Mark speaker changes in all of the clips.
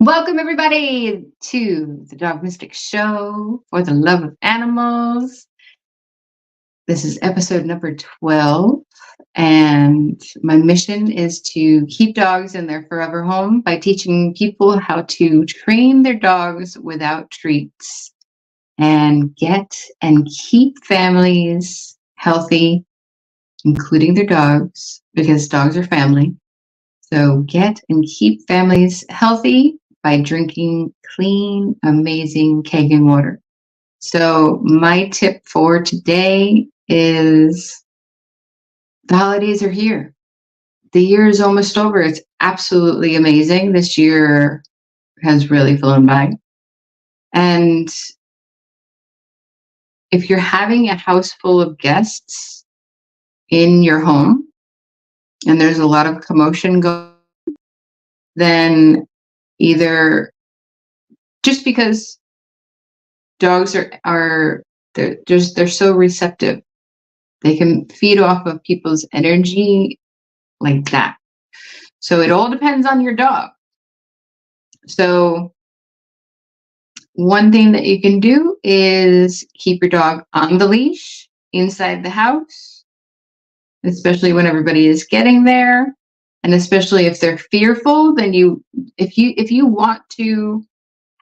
Speaker 1: Welcome, everybody, to the Dog Mystic Show for the love of animals. This is episode number 12, and my mission is to keep dogs in their forever home by teaching people how to train their dogs without treats and get and keep families healthy, including their dogs, because dogs are family. So get and keep families healthy by drinking clean, amazing Kangen water. So my tip for today is the holidays are here. The year is almost over. It's absolutely amazing. This year has really flown by. And if you're having a house full of guests in your home and there's a lot of commotion going, then either just because dogs they're so receptive. They can feed off of people's energy like that. So it all depends on your dog. So one thing that you can do is keep your dog on the leash inside the house, especially when everybody is getting there. And especially if they're fearful, then if you want to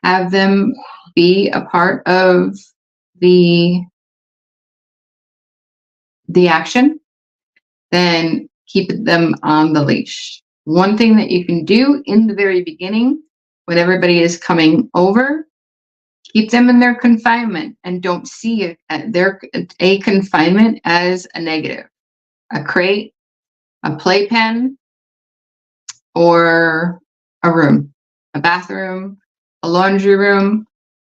Speaker 1: have them be a part of the action, then keep them on the leash. One thing that you can do in the very beginning, when everybody is coming over, keep them in their confinement and don't see a confinement as a negative. A crate, a playpen, or a room, a bathroom, a laundry room.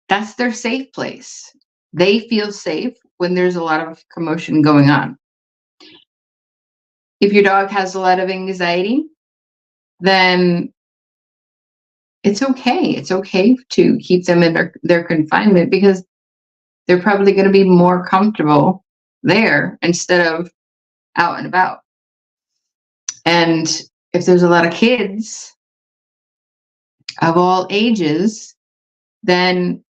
Speaker 1: That's their safe place. They feel safe when there's a lot of commotion going on. If your dog has a lot of anxiety, then it's okay. It's okay to keep them in their confinement because they're probably going to be more comfortable there instead of out and about. And if there's a lot of kids of all ages, then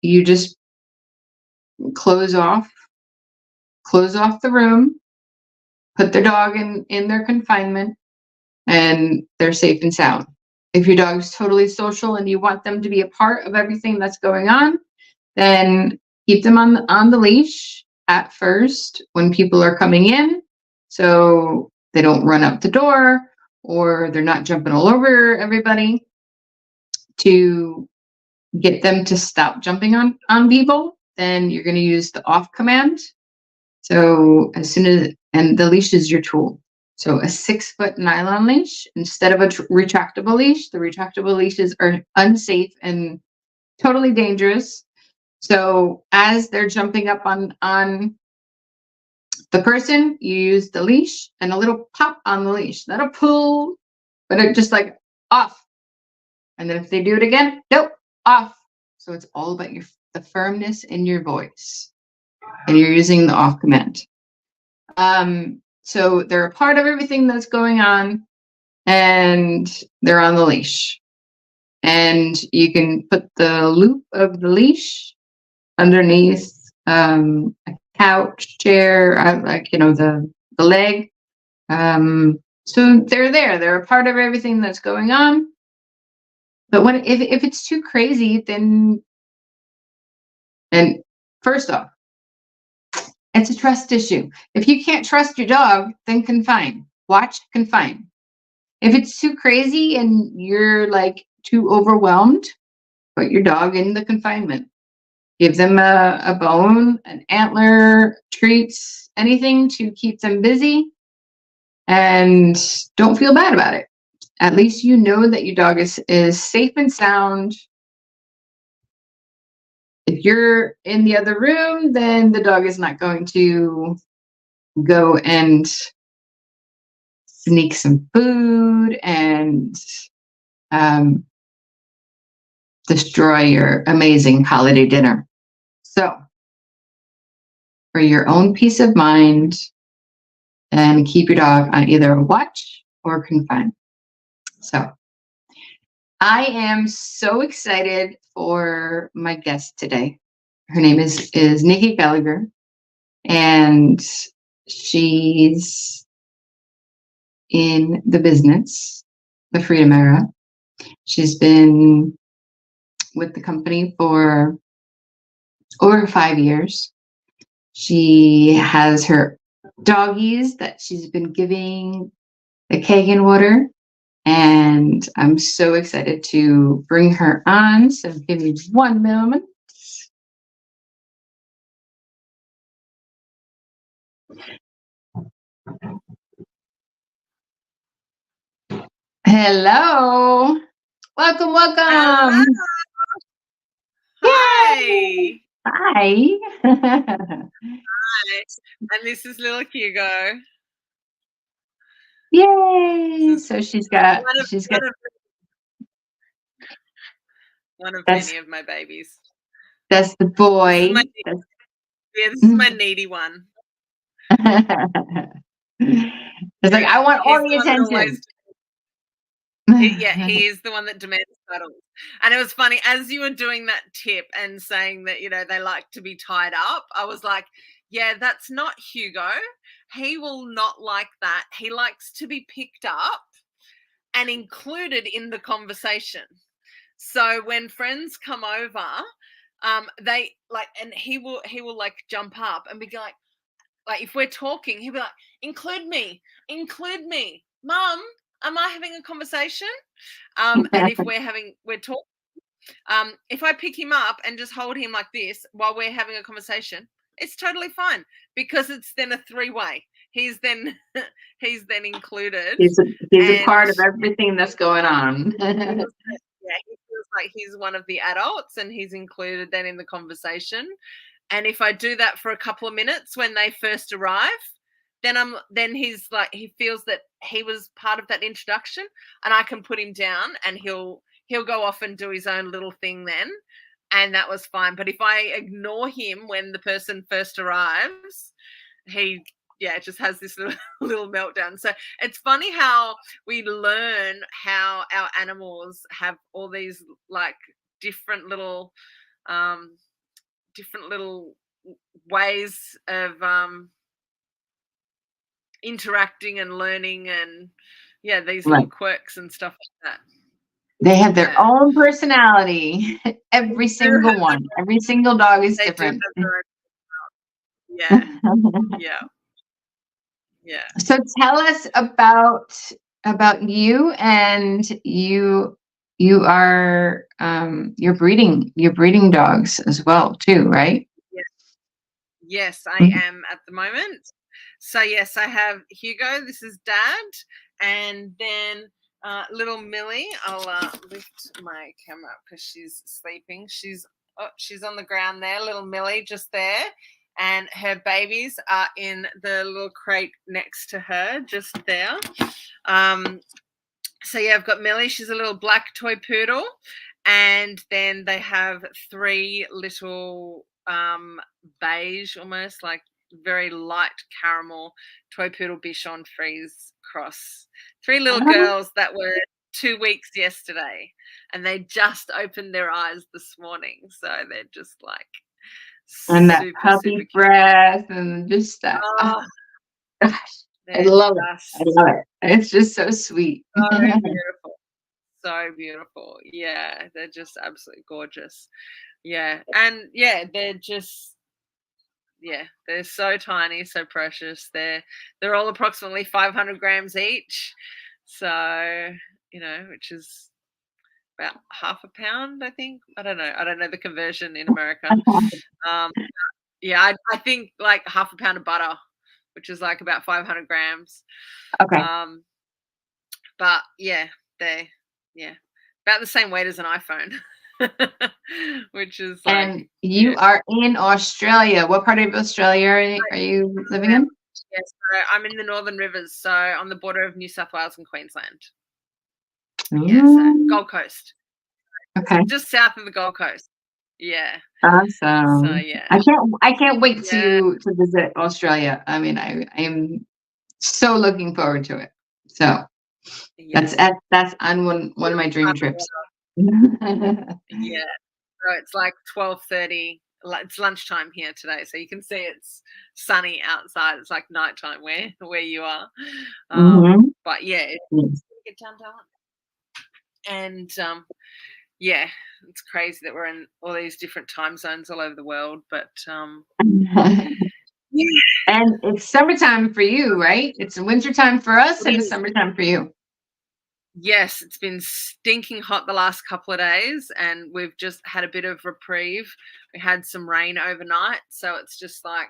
Speaker 1: you just close off the room, put their dog in their confinement, and they're safe and sound. If your dog's totally social and you want them to be a part of everything that's going on, then keep them on the leash at first when people are coming in, so they don't run out the door or they're not jumping all over everybody, to get them to stop jumping on people. Then you're going to use the off command. So and the leash is your tool. So a 6-foot nylon leash instead of a retractable leash. The retractable leashes are unsafe and totally dangerous. So as they're jumping up on the person, you use the leash and a little pop on the leash. That'll pull, but it just like off. And then if they do it again, nope, off. So it's all about the firmness in your voice. And you're using the off command. So they're a part of everything that's going on, and they're on the leash. And you can put the loop of the leash underneath a couch, chair, the leg. So they're there. They're a part of everything that's going on. But if it's too crazy, then, and first off, it's a trust issue. If you can't trust your dog, then confine. Watch, confine. If it's too crazy and you're like too overwhelmed, put your dog in the confinement. Give them a bone, an antler, treats, anything to keep them busy. And don't feel bad about it. At least you know that your dog is safe and sound. If you're in the other room, then the dog is not going to go and sneak some food and destroy your amazing holiday dinner. So, for your own peace of mind, then keep your dog on either watch or confine. So, I am so excited for my guest today. Her name is Nikki Galagher, and she's in the business, the Freedom Era. She's been with the company for over 5 years. She has her doggies that she's been giving the Kangen Water, and I'm so excited to bring her on. So give me one moment. Hello. Welcome,
Speaker 2: Hello.
Speaker 1: welcome.
Speaker 2: Hi.
Speaker 1: Hi.
Speaker 2: Hi. And this is little Hugo.
Speaker 1: Yay.
Speaker 2: This is
Speaker 1: So she's got
Speaker 2: one of
Speaker 1: that's
Speaker 2: many of my babies.
Speaker 1: that's the boy.
Speaker 2: This is my needy one.
Speaker 1: It's like, I want all the attention.
Speaker 2: He is the one that demands cuddles. And it was funny, as you were doing that tip and saying that, they like to be tied up, I was like, yeah, that's not Hugo. He will not like that. He likes to be picked up and included in the conversation. So when friends come over, they like, and he will like jump up and be like if we're talking, he'll be like, include me, Mum. Am I having a conversation? And if we're talking, if I pick him up and just hold him like this while we're having a conversation, it's totally fine because it's then a three-way. He's then included.
Speaker 1: He's a part of everything that's going on.
Speaker 2: He feels like he's one of the adults and he's included then in the conversation. And if I do that for a couple of minutes when they first arrive, then he's like, he feels that he was part of that introduction, and I can put him down and he'll go off and do his own little thing then, and that was fine. But if I ignore him when the person first arrives, he just has this little meltdown. So it's funny how we learn how our animals have all these like different little ways of interacting and learning, and these little quirks and stuff like that.
Speaker 1: They have their own personality. Every single one. Every single dog is different.
Speaker 2: Yeah.
Speaker 1: So tell us about you, and you are you're breeding dogs as well too, right?
Speaker 2: Yes, I am at the moment. So yes, I have Hugo. This is Dad, and then little Millie. I'll lift my camera up because she's sleeping. She's on the ground there. Little Millie just there, and her babies are in the little crate next to her, just there. So I've got Millie. She's a little black toy poodle, and then they have three little beige, almost like very light caramel toy poodle Bichon Frise cross. Three little girls that were 2 weeks yesterday, and they just opened their eyes this morning, so they're just like
Speaker 1: and that puppy breath and just that. Oh, gosh, I love it. It's just so sweet.
Speaker 2: So beautiful. Yeah, they're just absolutely gorgeous. Yeah, and they're just they're so tiny, so precious. They're all approximately 500 grams each, so which is about half a pound, I think. I don't know the conversion in America. I think like half a pound of butter, which is like about 500 grams.
Speaker 1: Okay.
Speaker 2: But they're about the same weight as an iPhone. Which is like,
Speaker 1: and you are in Australia. What part of Australia are you living in?
Speaker 2: Yes, so I'm in the Northern Rivers, so on the border of New South Wales and Queensland. Yeah, so Gold Coast.
Speaker 1: Okay.
Speaker 2: Just south of the Gold Coast. Yeah.
Speaker 1: Awesome.
Speaker 2: So yeah.
Speaker 1: I can't wait to visit Australia. I mean, I am so looking forward to it. So
Speaker 2: Yes.
Speaker 1: That's on one of my dream trips.
Speaker 2: Yeah. So it's like 12:30. It's lunchtime here today, so you can see it's sunny outside. It's like nighttime where you are.
Speaker 1: Mhm.
Speaker 2: But yeah, it's
Speaker 1: Yes.
Speaker 2: get done. And yeah, it's crazy that we're in all these different time zones all over the world. But yeah,
Speaker 1: And it's summertime for you, right? It's wintertime for us
Speaker 2: it
Speaker 1: and it's
Speaker 2: is.
Speaker 1: summertime for you.
Speaker 2: Yes, it's been stinking hot the last couple of days, and we've just had a bit of reprieve. We had some rain overnight, so it's just like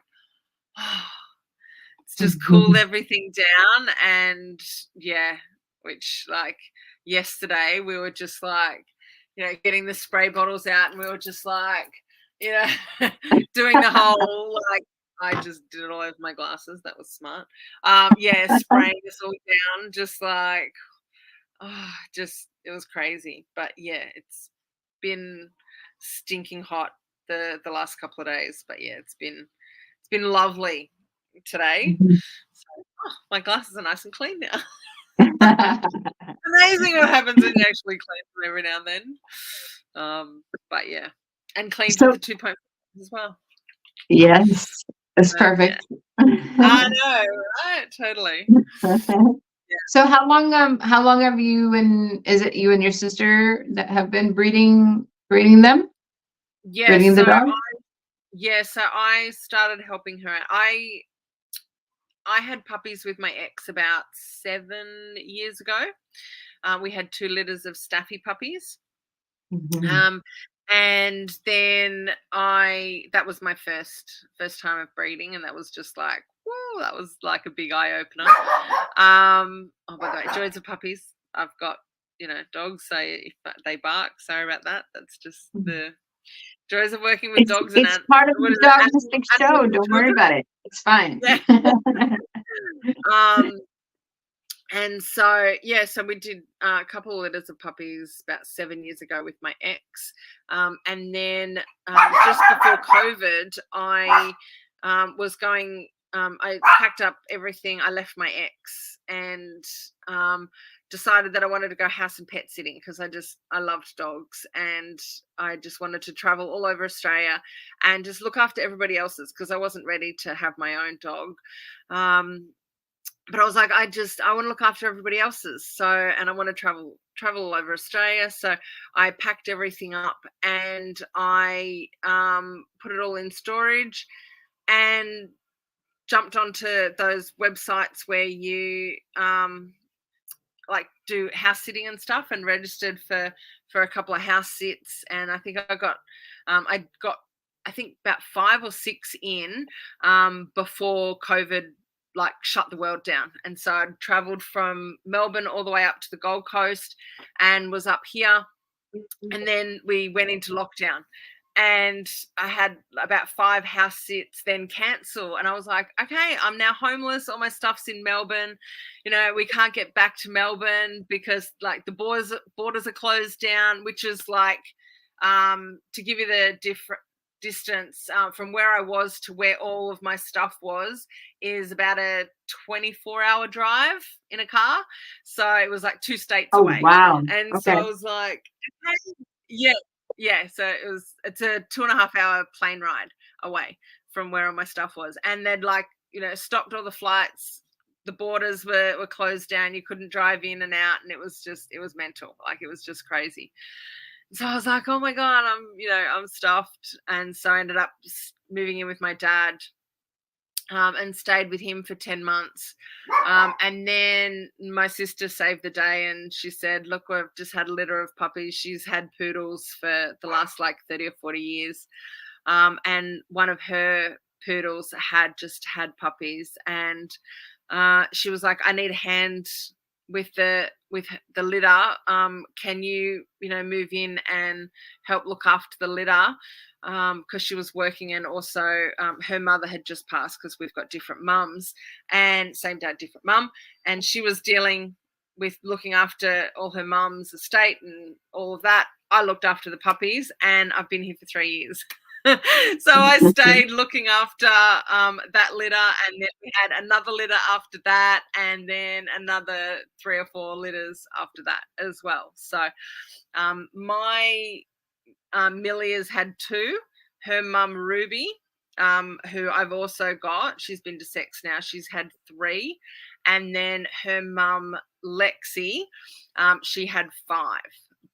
Speaker 2: it's just cooled
Speaker 1: Mhm.
Speaker 2: everything down. And yeah, which like yesterday we were just like, getting the spray bottles out, and we were just like, you know, doing the whole like, I just did it all over my glasses. That was smart. Yeah, spraying this all down, just like, just it was crazy. But yeah, it's been stinking hot the last couple of days. But yeah, it's been lovely today.
Speaker 1: Mhm.
Speaker 2: So, my glasses are nice and clean now. Amazing what happens when you actually clean them every now and then. But yeah, and cleaned with
Speaker 1: So
Speaker 2: the 2.5 as well.
Speaker 1: yes, it's
Speaker 2: Yeah,
Speaker 1: perfect.
Speaker 2: I know, right? Totally. Yeah.
Speaker 1: So how long have you and is it you and your sister that have been breeding them?
Speaker 2: Yeah.
Speaker 1: Breeding the
Speaker 2: So
Speaker 1: dog?
Speaker 2: I started helping her out. I had puppies with my ex about 7 years ago. We had 2 litters of Staffy puppies.
Speaker 1: Mhm.
Speaker 2: Um, and then that was my first time of breeding, and that was just like, whoa, that was like a big eye opener. Oh my god, joys of puppies. I've got dogs, so if they bark, sorry about that. That's just the joys of working with dogs and
Speaker 1: It's part of
Speaker 2: what
Speaker 1: the
Speaker 2: is it,
Speaker 1: dogistic show.
Speaker 2: animals and
Speaker 1: Don't worry
Speaker 2: children.
Speaker 1: about it. It's fine.
Speaker 2: Yeah. Um, and so, yeah, so we did a couple of litters of puppies about 7 years ago with my ex. And then just before COVID, I packed up everything. I left my ex and decided that I wanted to go house and pet sitting because I loved dogs, and I just wanted to travel all over Australia and just look after everybody else's because I wasn't ready to have my own dog. But I was like, I want to look after everybody else's. So, and I want to travel all over Australia. So I packed everything up and I put it all in storage and jumped onto those websites where you like do house sitting and stuff, and registered for a couple of house sits. And I think I got I think about 5 or 6 in before COVID like shut the world down. And so I'd traveled from Melbourne all the way up to the Gold Coast and was up here. And then we went into lockdown, and I had about 5 house sits then cancel. And I was like, okay, I'm now homeless. All my stuff's in Melbourne. We can't get back to Melbourne because like the borders are closed down, which is like, to give you the different distance from where I was to where all of my stuff was is about a 24-hour drive in a car. So it was like 2 states
Speaker 1: Oh
Speaker 2: away.
Speaker 1: wow.
Speaker 2: And so
Speaker 1: Okay.
Speaker 2: I was like, okay, yeah, yeah. So it's a 2.5-hour plane ride away from where all my stuff was. And they'd like, stopped all the flights. The borders were closed down. You couldn't drive in and out. And it was mental. Like, it was just crazy. So I was like, oh my God, I'm stuffed. And so I ended up moving in with my dad, and stayed with him for 10 months. And then my sister saved the day, and she said, look, we've just had a litter of puppies. She's had poodles for the last like 30 or 40 years. And one of her poodles had just had puppies. And she was like, I need a hand with the litter. Can you move in and help look after the litter? Because she was working, and also her mother had just passed because we've got different mums, and same dad, different mum, and she was dealing with looking after all her mum's estate and all of that. I looked after the puppies, and I've been here for 3 years. So I stayed looking after that litter, and then we had another litter after that, and then another 3 or 4 litters after that as well. So my Millie has had 2. Her mum Ruby, who I've also got, she's been to sex now. She's had 3, and then her mum Lexi, she had 5.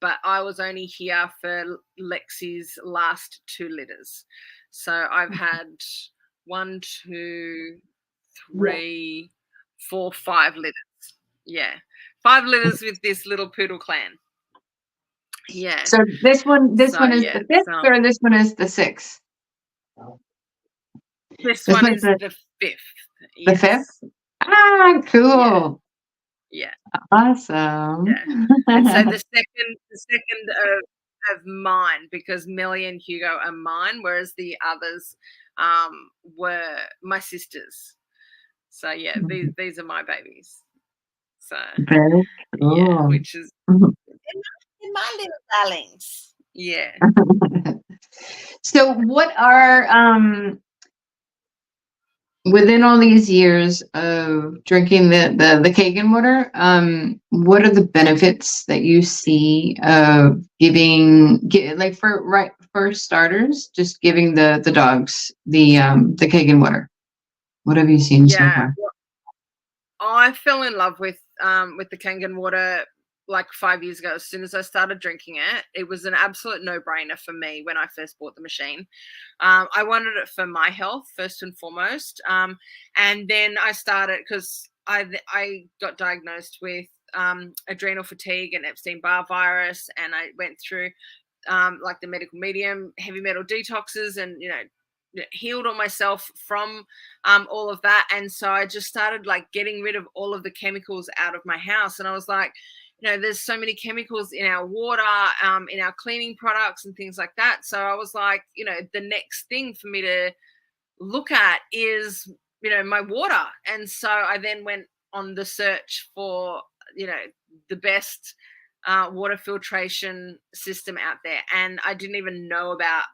Speaker 2: But I was only here for Lexi's last 2 litters. So I've had 1, 2, 3, 4, 5 litters. Yeah, 5 litters with this little poodle clan. Yeah.
Speaker 1: So this one is
Speaker 2: yeah,
Speaker 1: the 5th, or this one is the 6th?
Speaker 2: This one is the 5th.
Speaker 1: The 5th? Ah, cool.
Speaker 2: Yeah.
Speaker 1: Awesome.
Speaker 2: Yeah. And so the second of mine, because Millie and Hugo are mine, whereas the others were my sisters. So yeah, these are my babies. So
Speaker 1: Very cool.
Speaker 2: yeah, which is they're my little darlings. Yeah.
Speaker 1: So what are within all these years of drinking the Kangen water, what are the benefits that you see of like for starters, just giving the dogs the Kangen water? What have you seen so far?
Speaker 2: Well, I fell in love with the Kangen water like 5 years ago. As soon as I started drinking it, it was an absolute no-brainer for me when I first bought the machine. I wanted it for my health first and foremost, and then I started because I got diagnosed with adrenal fatigue and Epstein-Barr virus, and I went through like the medical medium, heavy metal detoxes, and healed on myself from all of that. And so I just started like getting rid of all of the chemicals out of my house. And I was like, there's so many chemicals in our water, in our cleaning products and things like that. So I was like, the next thing for me to look at is, my water. And so I then went on the search for, the best water filtration system out there. And I didn't even know about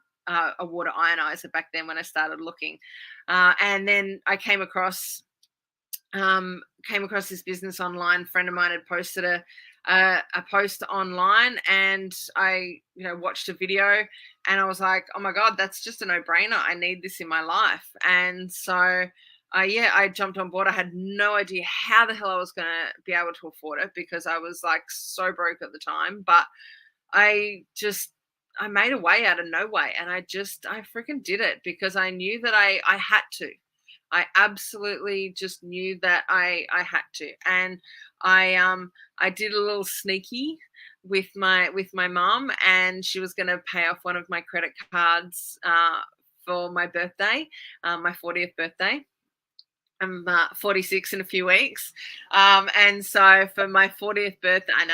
Speaker 2: a water ionizer back then when I started looking. And then I came across this business online. A friend of mine had posted a post online, and I watched a video, and I was like, oh my God, that's just a no-brainer. I need this in my life. And so I jumped on board. I had no idea how the hell I was going to be able to afford it, because I was like so broke at the time. But I made a way out of no way, and I freaking did it because I knew that I had to. I absolutely just knew that I had to. And I did a little sneaky with my mom, and she was going to pay off one of my credit cards for my birthday, my 40th birthday. I'm 46 in a few weeks. And so for my 40th birthday, I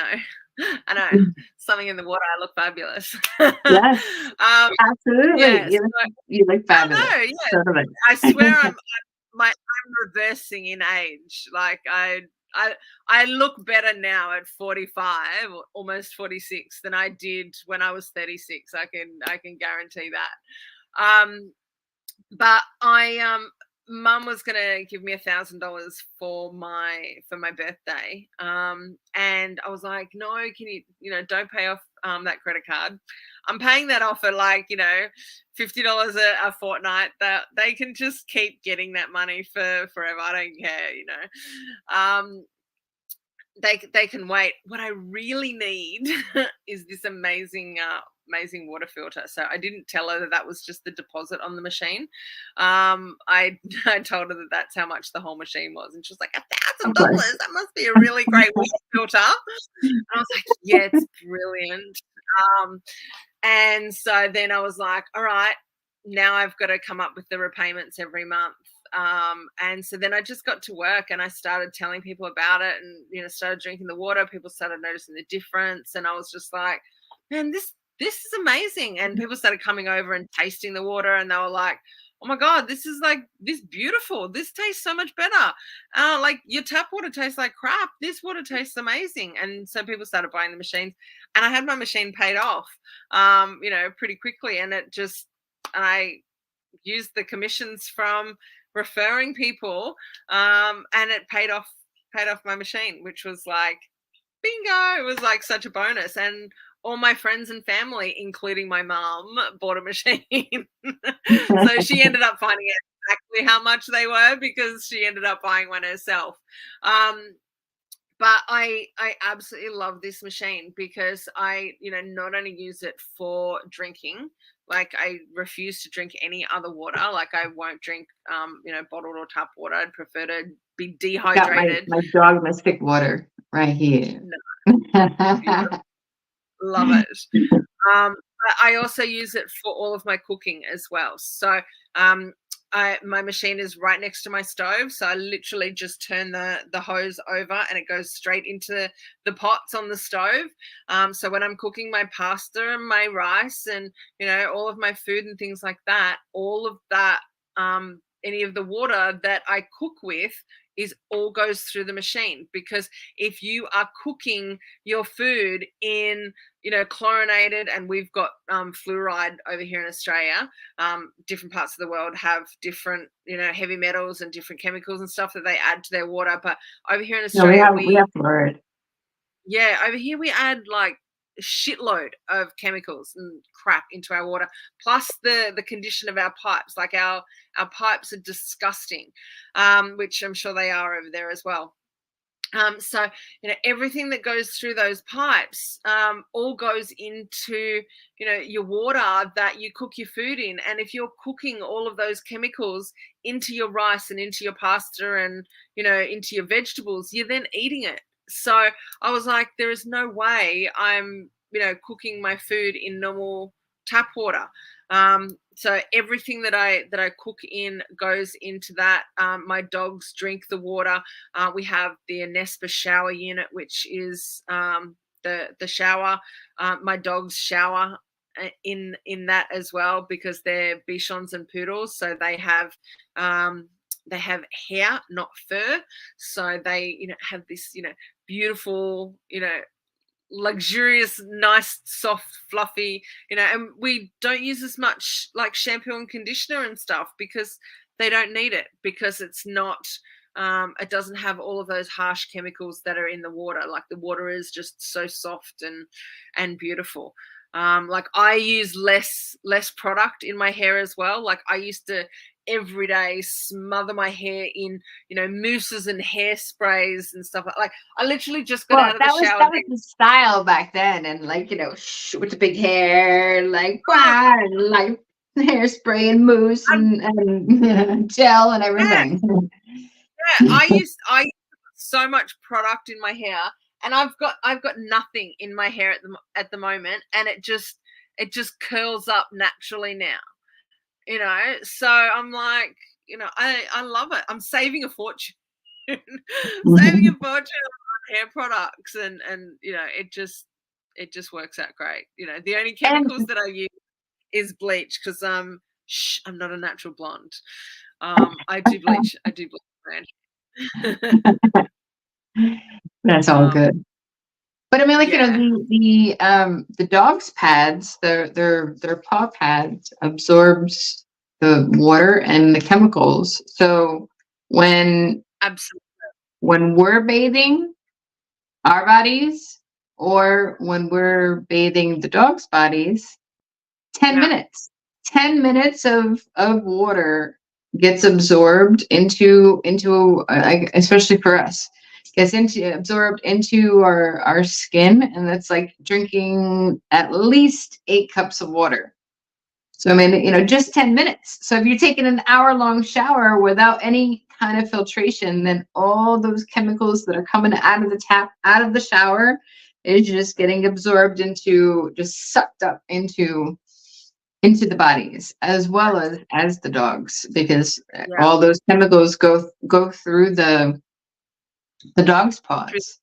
Speaker 2: know, something in the water, I look fabulous.
Speaker 1: Yes, absolutely. Yeah, you look fabulous.
Speaker 2: I know, yeah.
Speaker 1: Totally.
Speaker 2: I swear I'm reversing in age. Like I look better now at 45, almost 46, than I did when I was 36. I can guarantee that. But Mum was gonna give me $1,000 for my birthday, and I was like, no, can you don't pay off that credit card. I'm paying that off at like $50 a fortnight. That they can just keep getting that money for forever. I don't care, they can wait. What I really need is this amazing water filter. So I didn't tell her that was just the deposit on the machine. I told her that that's how much the whole machine was, and she was like, $1,000. That must be a really great water filter. And I was like, yeah, it's brilliant. And so then I was like, all right, now I've got to come up with the repayments every month. And so then I just got to work, and I started telling people about it, and started drinking the water. People started noticing the difference, and I was just like, man, this is amazing. And people started coming over and tasting the water, and they were like, oh my God, this is beautiful. This tastes so much better. Like your tap water tastes like crap. This water tastes amazing. And so people started buying the machines, and I had my machine paid off, pretty quickly. And it just, I used the commissions from referring people, and it paid off my machine, which was like bingo. It was like such a bonus. And all my friends and family, including my mom, bought a machine. So she ended up finding out exactly how much they were because she ended up buying one herself. But I absolutely love this machine because I, not only use it for drinking, like I refuse to drink any other water. Like I won't drink, bottled or tap water. I'd prefer to be
Speaker 1: Got
Speaker 2: dehydrated.
Speaker 1: my dog mystic water right here.
Speaker 2: Love it. But I also use it for all of my cooking as well. So my machine is right next to my stove, so I literally just turn the hose over and it goes straight into the pots on the stove. So when I'm cooking my pasta and my rice and all of my food and things like that, all of that, any of the water that I cook with all goes through the machine. Because if you are cooking your food in chlorinated, and we've got fluoride over here in Australia. Different parts of the world have different, heavy metals and different chemicals and stuff that they add to their water. But over here in Australia,
Speaker 1: we have fluoride.
Speaker 2: Yeah, over here we add like a shitload of chemicals and crap into our water, plus the condition of our pipes. Like our pipes are disgusting, which I'm sure they are over there as well. So everything that goes through those pipes all goes into your water that you cook your food in. And if you're cooking all of those chemicals into your rice and into your pasta and into your vegetables, you're then eating it. So I was like, there is no way I'm cooking my food in normal tap water. So everything that I cook in goes into that. My dogs drink the water. We have the Anespa shower unit, which is the shower. My dogs shower in that as well because they're Bichons and Poodles, so they have hair, not fur. So they have this beautiful luxurious, nice, soft, fluffy, and we don't use as much like shampoo and conditioner and stuff because they don't need it, because it's not it doesn't have all of those harsh chemicals that are in the water. Like the water is just so soft and beautiful. Like I use less product in my hair as well. Like I used to every day smother my hair in mousses and hairsprays and stuff. Like I literally just got out of the shower.
Speaker 1: That was the style back then, and like with the big hair, like wow, and, like hairspray and mousse and gel and everything.
Speaker 2: Yeah, I used to put so much product in my hair, and I've got nothing in my hair at the moment, and it just curls up naturally now. So I'm like, I love it. I'm saving a fortune. Saving a fortune on hair products, and it just works out great. The only chemicals that I use is bleach because I'm not a natural blonde. I do bleach. I do bleach brand.
Speaker 1: That's all good. But I mean, like
Speaker 2: Yeah.
Speaker 1: the dog's pads, their paw pads absorbs the water and the chemicals. So when
Speaker 2: Absolutely.
Speaker 1: when we're bathing our bodies or when we're bathing the dog's bodies, 10 minutes. 10 minutes of water gets absorbed into especially for us, gets absorbed into our skin, and that's like drinking at least 8 cups of water. So I mean, just 10 minutes. So if you're taking an hour-long shower without any kind of filtration, then all those chemicals that are coming out of the tap, out of the shower, is just getting absorbed just sucked up into the bodies, as well as the dogs, because all those chemicals go through the dog's paws.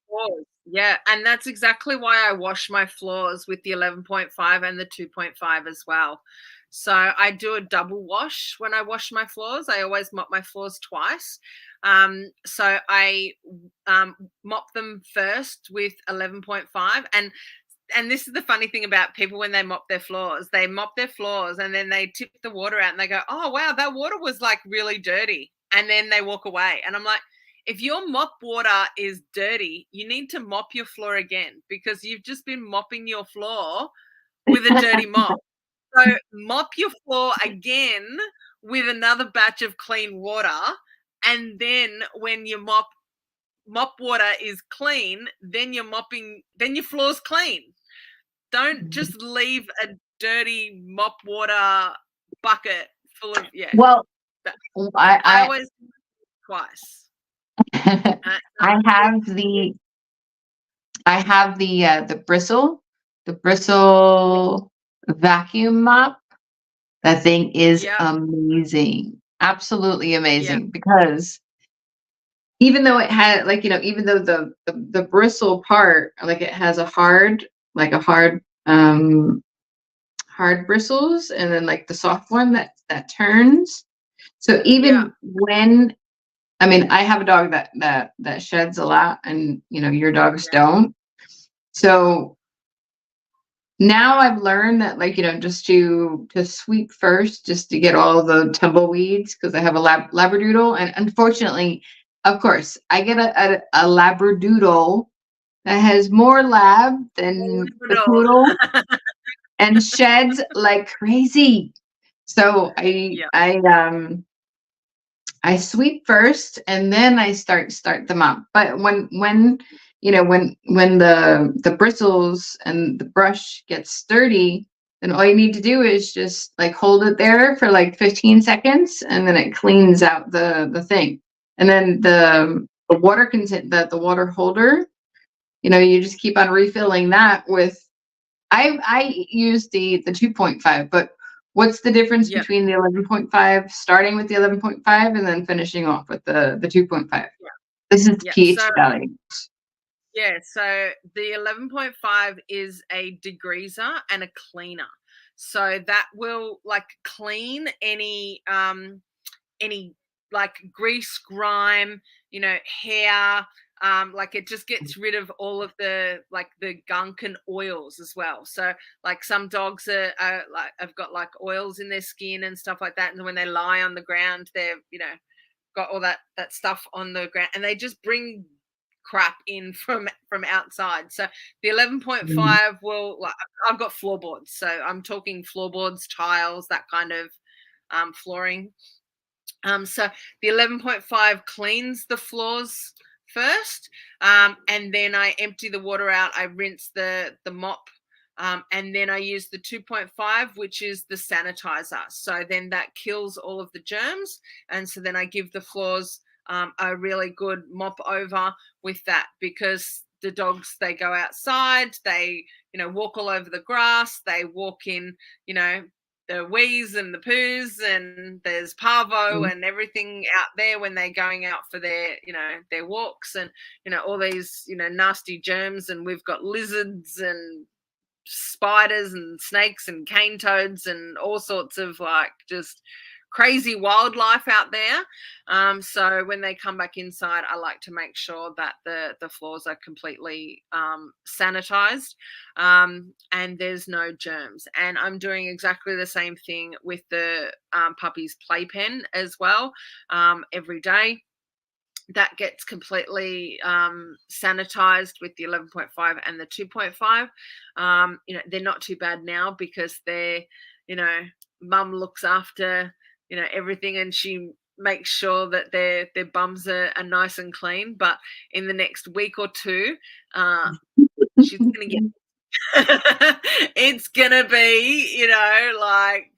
Speaker 2: Yeah, and that's exactly why I wash my floors with the 11.5 and the 2.5 as well. So I do a double wash when I wash my floors. I always mop my floors twice. So I mop them first with 11.5, and and this is the funny thing about people when they mop their floors and then they tip the water out and they go, oh wow, that water was like really dirty, and then they walk away. And I'm like, if your mop water is dirty, you need to mop your floor again, because you've just been mopping your floor with a dirty mop. So mop your floor again with another batch of clean water, and then when your mop water is clean, then your floor's clean. Don't just leave a dirty mop water bucket full of
Speaker 1: Well,
Speaker 2: I always do it twice.
Speaker 1: I have the bristle vacuum mop. That thing is amazing, absolutely amazing, because even though it had, like, even though the bristle part, like, it has a hard bristles, and then like the soft one that turns. So even when, I mean, I have a dog that sheds a lot, and your dogs don't. So now I've learned that, like, just to sweep first, just to get all the tumbleweeds, because I have a labradoodle, and unfortunately, of course, I get a labradoodle that has more lab than the poodle and sheds like crazy. So I sweep first, and then I start them up. But when the bristles and the brush gets sturdy, then all you need to do is just like hold it there for like 15 seconds, and then it cleans out the thing. And then the water the water holder, you just keep on refilling that with. I use the 2.5, but what's the difference between the 11.5, starting with the 11.5 and then finishing off with the 2.5? This is the pH value.
Speaker 2: Yeah, so the 11.5 is a degreaser and a cleaner. So that will like clean any like grease, grime, hair. Like it just gets rid of all of the gunk and oils as well. So like some dogs are like have got like oils in their skin and stuff like that, and when they lie on the ground, they've got all that stuff on the ground, and they just bring crap in from outside. So the 11.5 will, like, I've got floorboards, so I'm talking floorboards, tiles, that kind of flooring. So the 11.5 cleans the floors first, and then I empty the water out. I rinse the mop, and then I use the 2.5, which is the sanitizer. So then that kills all of the germs, and so then I give the floors a really good mop over with that, because the dogs, they go outside, they walk all over the grass, they walk in the wheeze and the poos, and there's parvo and everything out there when they're going out for their their walks, and all these nasty germs, and we've got lizards and spiders and snakes and cane toads and all sorts of like just crazy wildlife out there. So when they come back inside, I like to make sure that the floors are completely sanitized, and there's no germs. And I'm doing exactly the same thing with the puppy's playpen as well, every day. That gets completely sanitized with the 11.5 and the 2.5. They're not too bad now, because they're, mum looks after everything, and she makes sure that their bums are nice and clean. But in the next week or two, she's gonna get it's gonna be like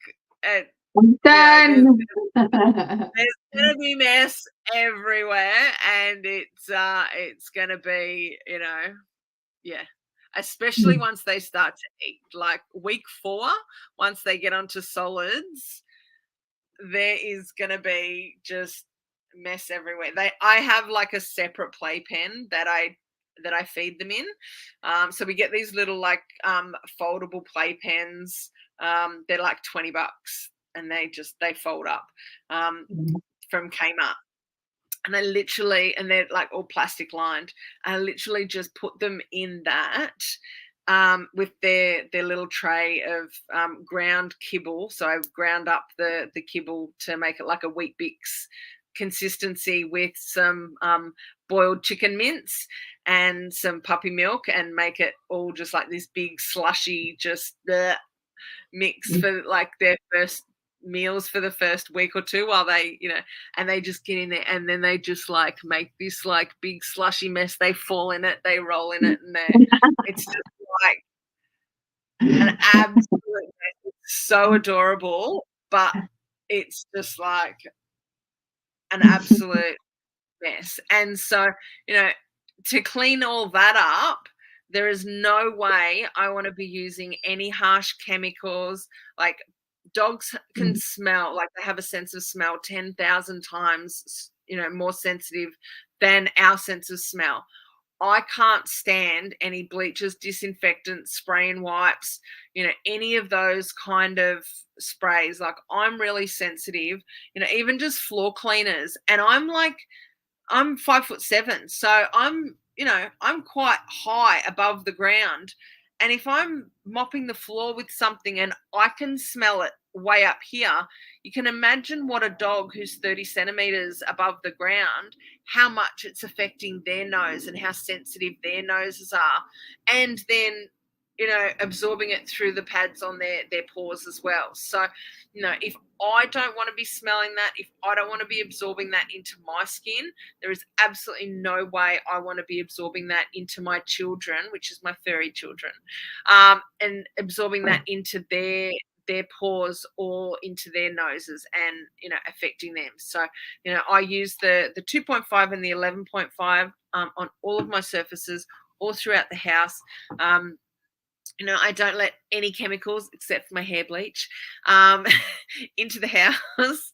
Speaker 1: Done.
Speaker 2: there's gonna be mess everywhere, and it's gonna be especially once they start to eat, like week 4, once they get onto solids, there is going to be just mess everywhere. I have like a separate playpen that I feed them in. So we get these little like foldable playpens. They're like $20, and they fold up from Kmart. And and they're like all plastic lined. I literally just put them in that, with their little tray of ground kibble. So I've ground up the kibble to make it like a Wheat Bix consistency with some boiled chicken mince and some puppy milk, and make it all just like this big slushy just mix for like their first meals for the first week or two, while they, and they just get in there, and then they just like make this like big slushy mess. They fall in it, they roll in it, and it's just like an absolute mess. It's so adorable, but it's just like an absolute mess. And so, to clean all that up, there is no way I want to be using any harsh chemicals. Like, dogs can smell, like they have a sense of smell 10,000 times, more sensitive than our sense of smell. I can't stand any bleaches, disinfectants, spray and wipes, any of those kind of sprays. Like, I'm really sensitive, even just floor cleaners. And I'm 5'7", so I'm quite high above the ground. And if I'm mopping the floor with something and I can smell it way up here, you can imagine what a dog who's 30 centimeters above the ground, how much it's affecting their nose and how sensitive their noses are. And then, absorbing it through the pads on their paws as well. So, if I don't want to be smelling that, if I don't want to be absorbing that into my skin, there is absolutely no way I want to be absorbing that into my children, which is my furry children, and absorbing that into their paws or into their noses and, affecting them. So, I use the 2.5 and the 11.5 on all of my surfaces all throughout the house. I don't let any chemicals except for my hair bleach into the house,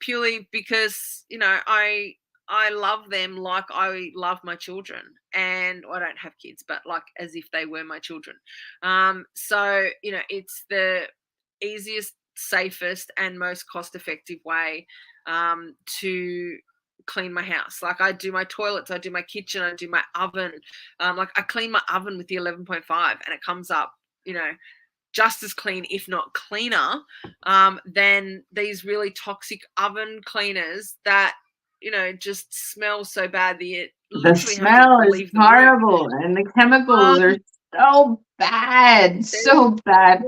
Speaker 2: purely because, I love them like I love my children. And I don't have kids, but like as if they were my children. So, it's the easiest, safest, and most cost-effective way to clean my house. Like, I do my toilets, I do my kitchen, I do my oven. Like, I clean my oven with the 11.5 and it comes up, just as clean, if not cleaner, than these really toxic oven cleaners that, just smell so bad that you
Speaker 1: The
Speaker 2: literally have to
Speaker 1: smell is
Speaker 2: leave the room.
Speaker 1: horrible, and the chemicals are so bad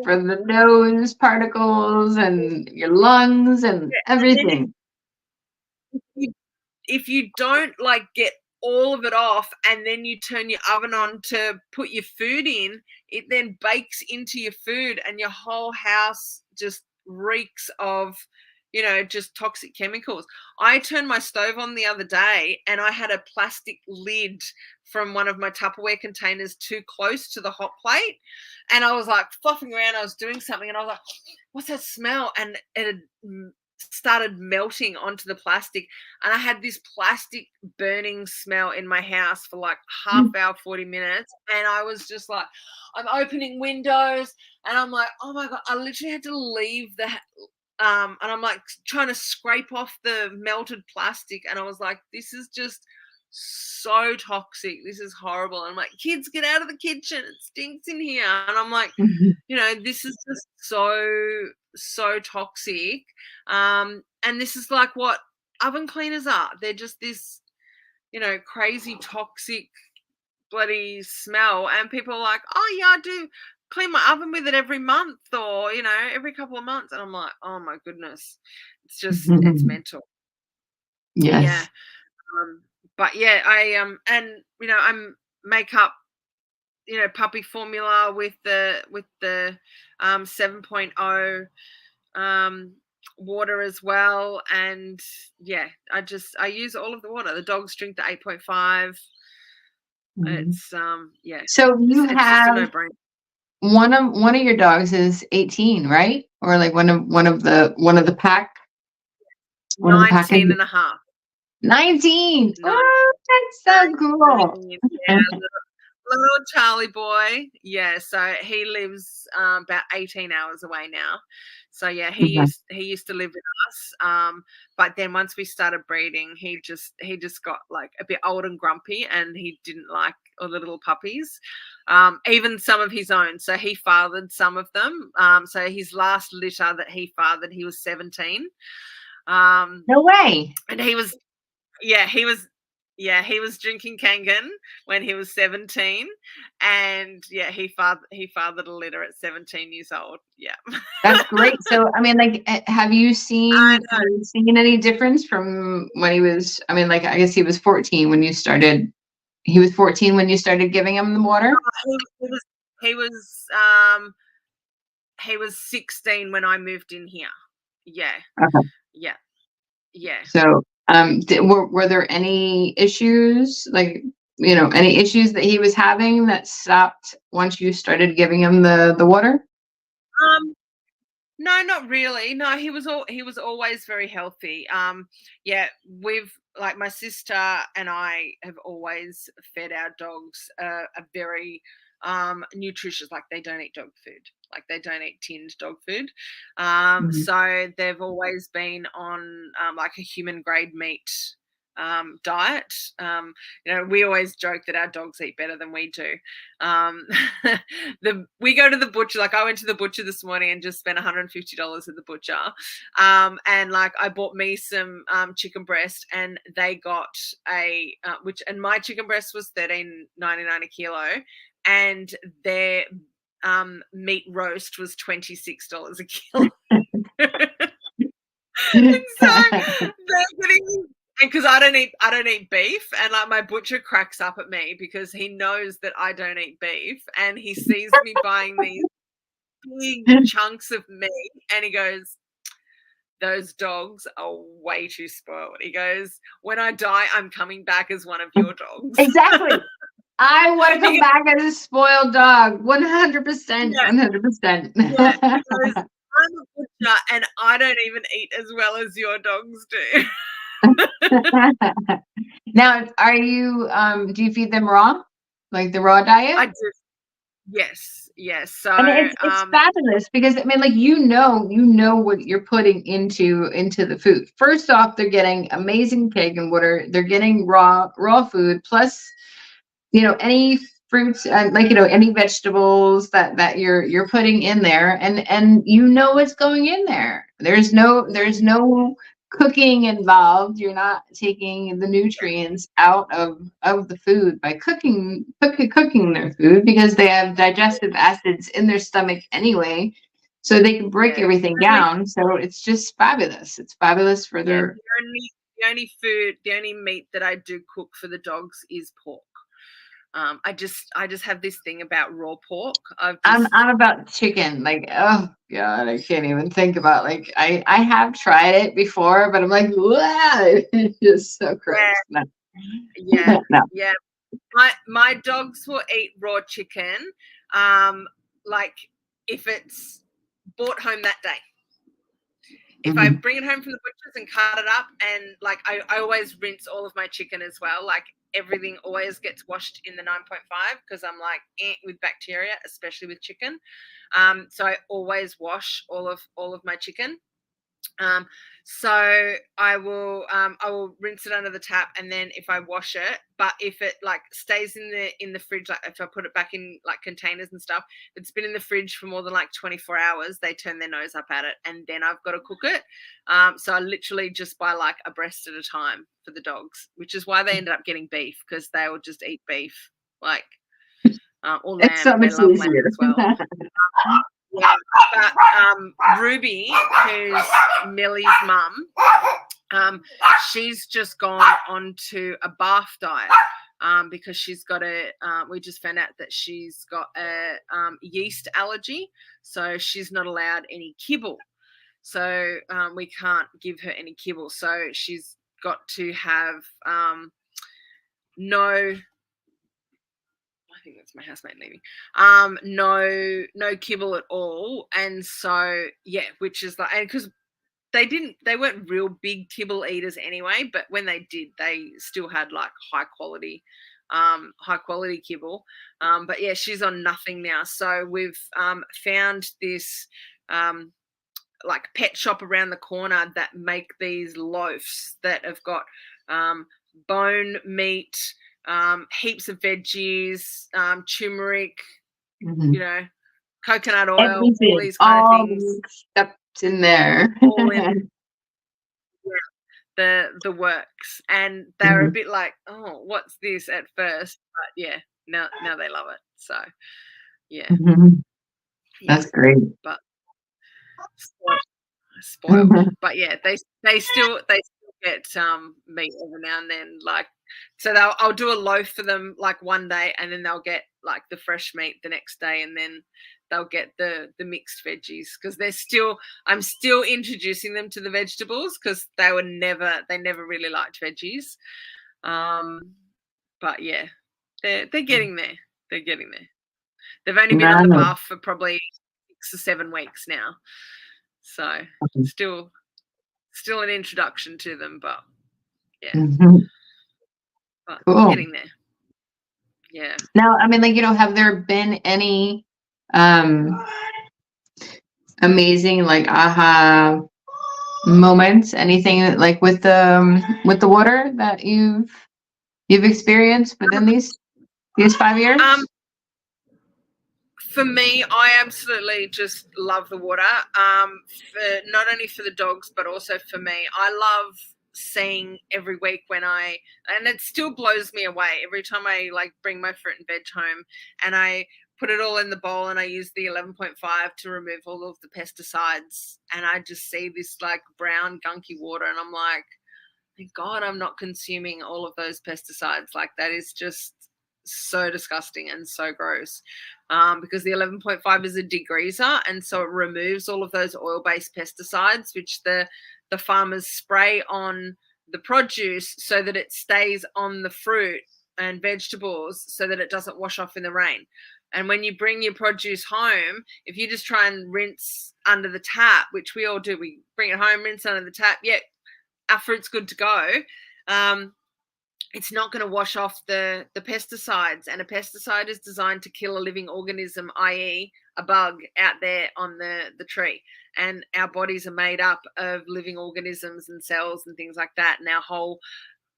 Speaker 1: for the nose particles and your lungs and everything.
Speaker 2: If you don't like get all of it off and then you turn your oven on to put your food in, it then bakes into your food and your whole house just reeks of, just toxic chemicals. I turned my stove on the other day and I had a plastic lid from one of my Tupperware containers too close to the hot plate. And I was like fluffing around, I was doing something and I was like, what's that smell? And it had started melting onto the plastic, and I had this plastic burning smell in my house for like half hour, 40 minutes. And I was just like, I'm opening windows and I'm like, oh my God, I literally had to leave the and I'm like trying to scrape off the melted plastic, and I was like, this is just so toxic, this is horrible. And I'm like, kids, get out of the kitchen, it stinks in here. And I'm like, this is just so toxic. And this is like what oven cleaners are. They're just this, crazy toxic bloody smell. And people are like, oh yeah, I do clean my oven with it every month, or every couple of months. And I'm like, oh my goodness, it's just it's mental.
Speaker 1: Yes.
Speaker 2: Yeah. But yeah, I I make up, puppy formula with the 7.0 water as well. And yeah, I use all of the water. The dogs drink the 8.5. It's yeah.
Speaker 1: So you
Speaker 2: it's
Speaker 1: have
Speaker 2: just a no-brainer.
Speaker 1: one of your dogs is 18, right? Or like one of the pack.
Speaker 2: 19 and a half.
Speaker 1: 19. Oh, that's so cool.
Speaker 2: Yeah, Little Charlie boy. Yeah, so he lives about 18 hours away now. So yeah, he used to live with us. But then once we started breeding, he just got like a bit old and grumpy, and he didn't like all the little puppies. Even some of his own. So he fathered some of them. So his last litter that he fathered, he was 17.
Speaker 1: No way.
Speaker 2: And he was yeah, he was drinking Kangen when he was 17, and yeah, he fathered a litter at 17 years old. Yeah.
Speaker 1: That's great. So, I mean, like, have you
Speaker 2: I
Speaker 1: seen
Speaker 2: know.
Speaker 1: any difference from when he was? I mean, like, I guess he was 14 when you started. He was 14 when you started giving him the water.
Speaker 2: He was um he was 16 when I moved in here. Yeah.
Speaker 1: Okay.
Speaker 2: Yeah. Yeah.
Speaker 1: So, were there any issues, like, any issues that he was having that stopped once you started giving him the water?
Speaker 2: Um No, not really. No, he was always very healthy. Yeah, we've like my sister and I have always fed our dogs a very nutritious. Like they don't eat dog food. Like they don't eat tinned dog food.
Speaker 1: Mhm.
Speaker 2: So they've always been on like a human grade meat diet. We always joke that our dogs eat better than we do. Um, we go to the butcher. Like I went to the butcher this morning and just spent $150 at the butcher. And like I bought me some chicken breast, and they got and my chicken breast was $13.99 a kilo, and their meat roast was $26 a kilo. And so they're getting, and because I don't eat beef, and like my butcher cracks up at me because he knows that I don't eat beef, and he sees me buying these big chunks of meat, and he goes, "Those dogs are way too spoiled." He goes, "When I die, I'm coming back as one of your dogs."
Speaker 1: Exactly. I want to
Speaker 2: He
Speaker 1: come
Speaker 2: goes,
Speaker 1: back as a spoiled dog. 100%.
Speaker 2: yeah,
Speaker 1: 100%.
Speaker 2: yeah. He goes, "I'm a butcher, and I don't even eat as well as your dogs do."
Speaker 1: Now, do you feed them raw? Like the raw diet?
Speaker 2: I do. Yes, yes.
Speaker 1: And
Speaker 2: So,
Speaker 1: it's fabulous because, I mean, like, what you're putting into the food. First off, they're getting amazing Kangen water. They're getting raw food, plus, any fruits and, like, any vegetables that you're putting in there, and what's going in there. There's no cooking involved. You're not taking the nutrients out of the food by cooking their food, because they have digestive acids in their stomach anyway, so they can break
Speaker 2: yeah,
Speaker 1: everything down. So it's just fabulous. It's fabulous for
Speaker 2: yeah.
Speaker 1: their.
Speaker 2: The only meat that I do cook for the dogs is pork. I just have this thing about raw pork.
Speaker 1: I'm about chicken. Like, oh God, I can't even think about, like, I have tried it before, but I'm like, wow, it's just so
Speaker 2: Yeah,
Speaker 1: gross. No.
Speaker 2: yeah,
Speaker 1: No.
Speaker 2: yeah. My dogs will eat raw chicken, like if it's bought home that day. If I
Speaker 1: Mhm.
Speaker 2: bring it home from the butcher's and cut it up, and like I always rinse all of my chicken as well. Like everything always gets washed in the 9.5 because I'm like with bacteria, especially with chicken. So I always wash all of my chicken. Um, so I will rinse it under the tap, and then if I wash it, but if it like stays in the fridge, like if I put it back in like containers and stuff, if it's been in the fridge for more than like 24 hours, they turn their nose up at it, and then I've got to cook it. So I literally just buy like a breast at a time for the dogs, which is why they ended up getting beef, because they will just eat beef, like or
Speaker 1: It's so
Speaker 2: lamb. They
Speaker 1: much
Speaker 2: love lamb
Speaker 1: easier.
Speaker 2: as well. Yeah, but Ruby, who's Millie's mum, she's just gone onto a bath diet because she's got we just found out that she's got a yeast allergy, so she's not allowed any kibble. So we can't give her any kibble. So she's got to have no. I think that's my housemate leaving. No kibble at all, and so yeah, which is like, and because they weren't real big kibble eaters anyway, but when they did, they still had like high quality high quality kibble. But yeah, she's on nothing now. So we've found this like pet shop around the corner that make these loaves that have got bone meat, heaps of veggies, turmeric,
Speaker 1: Mhm.
Speaker 2: you know, coconut oil, all
Speaker 1: Everything,
Speaker 2: these kind of
Speaker 1: all
Speaker 2: things,
Speaker 1: the steps in there.
Speaker 2: all in the works. And they're a
Speaker 1: Mhm.
Speaker 2: bit like, oh, what's this at first? But yeah, now they love it. So yeah,
Speaker 1: Mhm.
Speaker 2: yeah.
Speaker 1: That's great.
Speaker 2: But spoiled. But yeah, they still get meat every now and then. Like, so I'll do a loaf for them like one day, and then they'll get like the fresh meat the next day, and then they'll get the mixed veggies, because I'm still introducing them to the vegetables, because they never really liked veggies. But yeah, they're getting there. They're getting there. They've only been on the
Speaker 1: Nice.
Speaker 2: buff for probably 6 or 7 weeks now, so still an introduction to them, but yeah,
Speaker 1: Mhm.
Speaker 2: but
Speaker 1: Cool.
Speaker 2: getting there. Yeah.
Speaker 1: Now, I mean, like, have there been any amazing, like, aha moments, anything that, like, with the water that you've experienced within these 5 years?
Speaker 2: For me, I absolutely just love the water. For not only for the dogs, but also for me. I love seeing every week and it still blows me away every time I like bring my fruit and veg home, and I put it all in the bowl, and I use the 11.5 to remove all of the pesticides, and I just see this like brown gunky water, and I'm like, thank God I'm not consuming all of those pesticides. Like, that is just so disgusting and so gross. Because the 11.5 is a degreaser, and so it removes all of those oil-based pesticides, which the farmers spray on the produce so that it stays on the fruit and vegetables, so that it doesn't wash off in the rain. And when you bring your produce home, if you just try and rinse under the tap, which we all do, we bring it home, rinse under the tap, yeah, our fruit's good to go. It's not going to wash off the pesticides, and a pesticide is designed to kill a living organism, i.e. a bug out there on the tree. And our bodies are made up of living organisms and cells and things like that, and our whole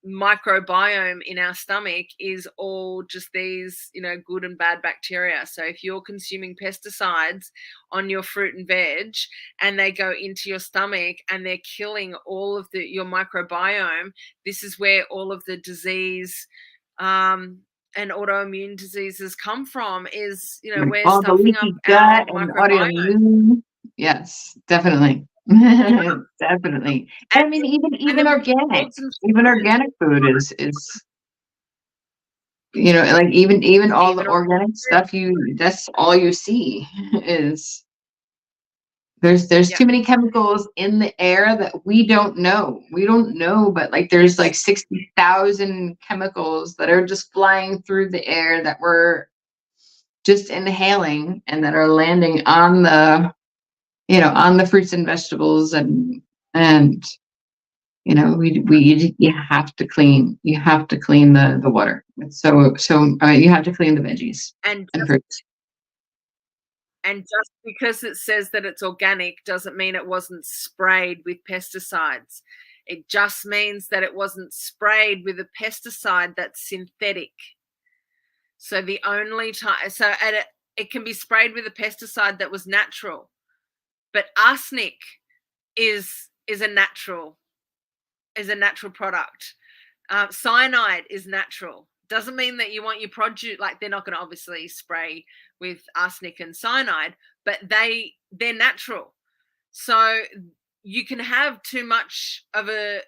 Speaker 2: microbiome in our stomach is all just these, good and bad bacteria. So if you're consuming pesticides on your fruit and veg, and they go into your stomach and they're killing all of your microbiome, this is where all of the disease and autoimmune diseases come from, is,
Speaker 1: Like,
Speaker 2: we're
Speaker 1: all the
Speaker 2: stuffing up
Speaker 1: leaky
Speaker 2: our
Speaker 1: gut and
Speaker 2: microbiome.
Speaker 1: autoimmune. Yes, definitely.
Speaker 2: Yeah.
Speaker 1: Definitely.
Speaker 2: And,
Speaker 1: I mean,
Speaker 2: and
Speaker 1: even
Speaker 2: then
Speaker 1: organic,
Speaker 2: molds and
Speaker 1: even
Speaker 2: fluids,
Speaker 1: organic food is like, even all the
Speaker 2: even
Speaker 1: organic stuff, that's all you see is there's
Speaker 2: yeah,
Speaker 1: too many chemicals in the air that we don't know. We don't know, but like there's
Speaker 2: yes,
Speaker 1: like 60,000 chemicals that are just flying through the air that we're just inhaling, and that are landing on the fruits and vegetables, and you have to clean the water. You have to clean the veggies
Speaker 2: and
Speaker 1: and fruits.
Speaker 2: just because it says that it's organic doesn't mean it wasn't sprayed with pesticides. It just means that it wasn't sprayed with a pesticide that's synthetic. So the only time, it can be sprayed with a pesticide that was natural, but arsenic is a natural product. Cyanide is natural. Doesn't mean that you want your produce, like, they're not going to obviously spray with arsenic and cyanide, but they're natural. So you can have too much of a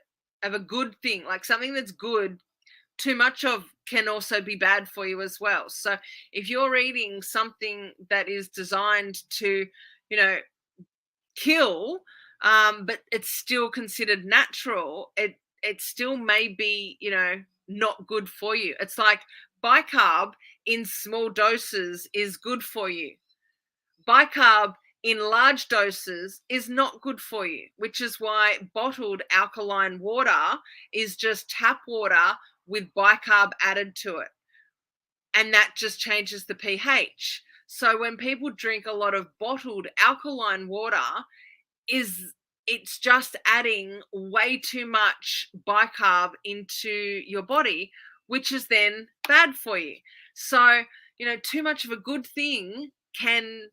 Speaker 2: good thing, like something that's good. Too much of can also be bad for you as well. So if you're eating something that is designed to, kill, but it's still considered natural, it still may be, not good for you. It's like bicarb in small doses is good for you. Bicarb in large doses is not good for you, which is why bottled alkaline water is just tap water with bicarb added to it. and that just changes the pH. So when people drink a lot of bottled alkaline water, it's just adding way too much bicarb into your body, which is then bad for you. So, too much of a good thing can,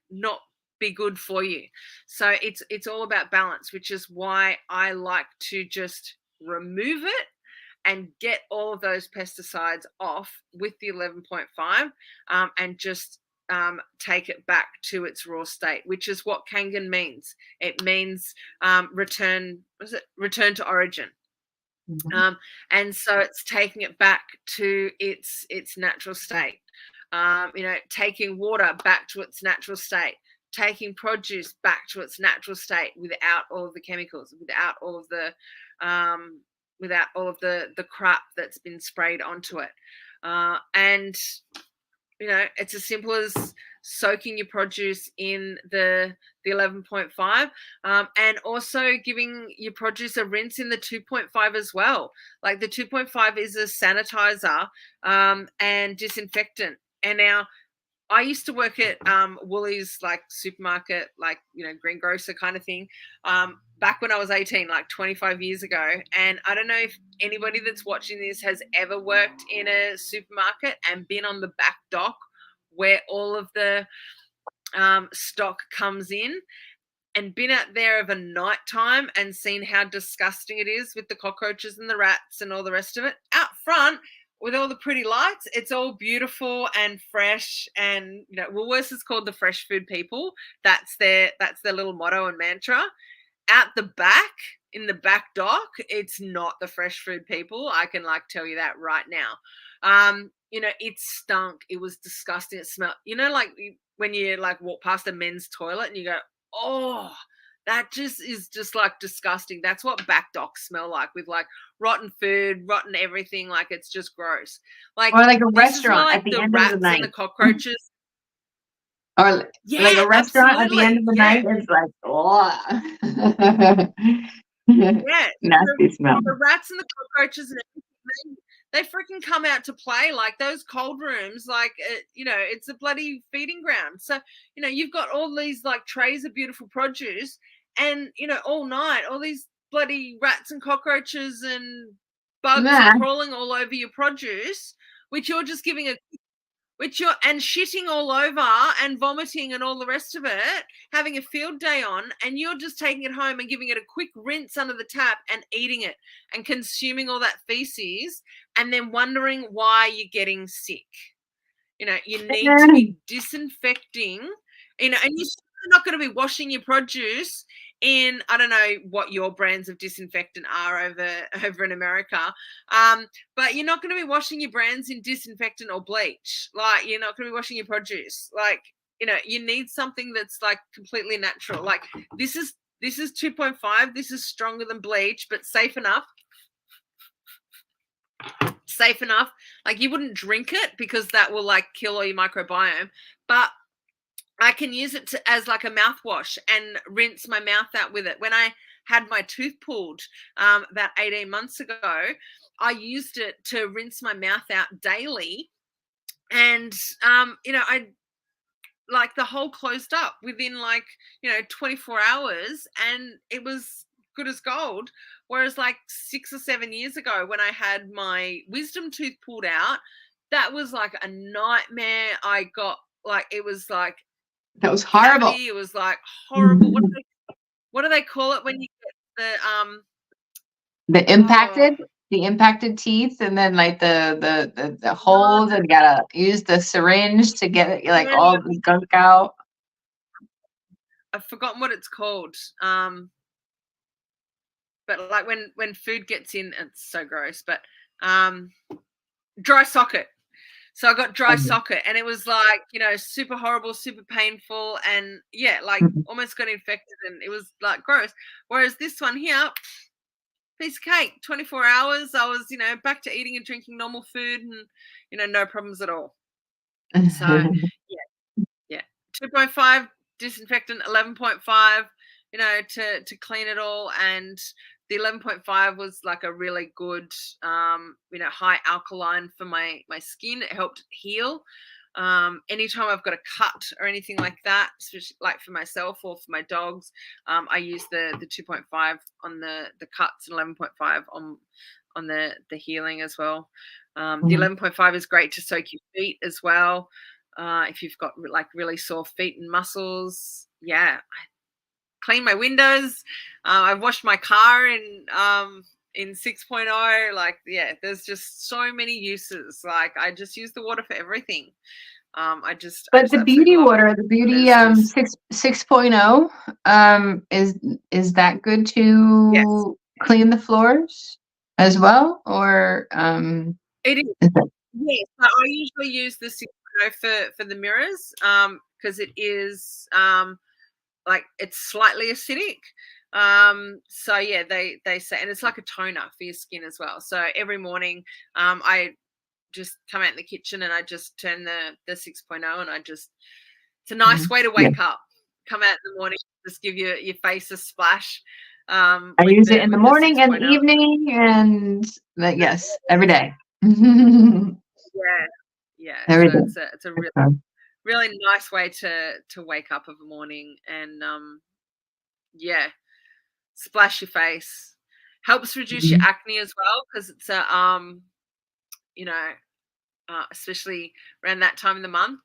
Speaker 2: not be good for you. So it's all about balance, which is why I like to just remove it and get all of those pesticides off with the 11.5, and just take it back to its raw state, which is what Kangen means. It means return to origin.
Speaker 1: Mhm.
Speaker 2: And so it's taking it back to its natural state. Taking water back to its natural state, taking produce back to its natural state without all of the chemicals, without all of the crap that's been sprayed onto it. And it's as simple as soaking your produce in the 11.5, and also giving your produce a rinse in the 2.5 as well. Like the 2.5 is a sanitizer and disinfectant. And now I used to work at Woolies, like supermarket, like, greengrocer kind of thing, back when I was 18, like 25 years ago. And I don't know if anybody that's watching this has ever worked in a supermarket and been on the back dock where all of the stock comes in, and been out there of a night time and seen how disgusting it is with the cockroaches and the rats and all the rest of it. Out front, with all the pretty lights, it's all beautiful and fresh. And Woolworths is called the fresh food people. That's their little motto and mantra. Out the back, in the back dock, it's not the fresh food people. I can tell you that right now. It stunk. It was disgusting. It smelled, like when you walk past a men's toilet and you go, oh, that just is just disgusting. That's what back docks smell like, with rotten food, rotten everything. It's just gross.
Speaker 1: Or like a
Speaker 2: This is
Speaker 1: restaurant at the
Speaker 2: the
Speaker 1: end of the
Speaker 2: rats and the
Speaker 1: night.
Speaker 2: cockroaches.
Speaker 1: Or like
Speaker 2: Yeah,
Speaker 1: a restaurant at the end
Speaker 2: absolutely.
Speaker 1: of the
Speaker 2: Yeah.
Speaker 1: night is like, oh,
Speaker 2: Yeah.
Speaker 1: nasty smell.
Speaker 2: The rats and the cockroaches and everything, they freaking come out to play. Like those cold rooms, it's a bloody feeding ground. So, you've got all these trays of beautiful produce, and all night, all these bloody rats and cockroaches and bugs
Speaker 1: Nah.
Speaker 2: are crawling all over your produce, which you're just giving and shitting all over and vomiting and all the rest of it, having a field day on, and you're just taking it home and giving it a quick rinse under the tap and eating it and consuming all that feces, and then wondering why you're getting sick. You need to be disinfecting, and you're not going to be washing your produce in, I don't know what your brands of disinfectant are over in America, but you're not going to be washing your brands in disinfectant or bleach. You're not going to be washing your produce. You need something that's completely natural. This is 2.5. This is stronger than bleach, but safe enough. You wouldn't drink it because that will kill all your microbiome, but I can use it as a mouthwash and rinse my mouth out with it. When I had my tooth pulled about 18 months ago, I used it to rinse my mouth out daily, and I the hole closed up within 24 hours, and it was good as gold. Whereas 6 or 7 years ago, when I had my wisdom tooth pulled out, that was a nightmare. I got it was
Speaker 1: that was horrible.
Speaker 2: cavity. It was horrible. What do they call it when you get
Speaker 1: the impacted teeth, and then the holes, and gotta use the syringe to get it all the gunk out.
Speaker 2: I've forgotten what it's called. But when food gets in, it's so gross. But dry socket. So I got dry socket, and it was super horrible, super painful, and almost got infected, and it was gross. Whereas this one here, piece of cake, 24 hours, I was, back to eating and drinking normal food, and no problems at all. So yeah, 2.5 disinfectant, 11.5, to clean it all, and the 11.5 was like a really good, high alkaline for my skin. It helped heal. Anytime I've got a cut or anything like that, especially like for myself or for my dogs, I use the 2.5 on the cuts and 11.5 on the healing as well. The 11.5 is great to soak your feet as well. If you've got like really sore feet and muscles, yeah. I clean my windows. I've washed my car in 6.0. Like, yeah, there's just so many uses. Like, I just use the water for everything. I just
Speaker 1: But the
Speaker 2: absolutely
Speaker 1: beauty
Speaker 2: love it.
Speaker 1: water, the beauty
Speaker 2: There's
Speaker 1: 6.0, is that good
Speaker 2: yes,
Speaker 1: to clean the floors as well, or
Speaker 2: it is.
Speaker 1: is that
Speaker 2: Yes, so I usually use the 6.0 for the mirrors because it is like it's slightly acidic. So yeah, they say, and it's like a toner for your skin as well. So every morning, I just come out in the kitchen and I just turn the 6.0, and it's a nice way to
Speaker 1: yeah?
Speaker 2: wake up. Come out in the morning, just give your face a splash.
Speaker 1: I
Speaker 2: With
Speaker 1: use it in the
Speaker 2: the
Speaker 1: morning and
Speaker 2: 6.0.
Speaker 1: evening, and yes, every day.
Speaker 2: Yeah, yeah.
Speaker 1: Every
Speaker 2: So
Speaker 1: day.
Speaker 2: it's a really nice way to wake up of a morning, and yeah, splash your face. Helps reduce your
Speaker 1: Mhm.
Speaker 2: acne as well because it's a you know especially around that time of the month.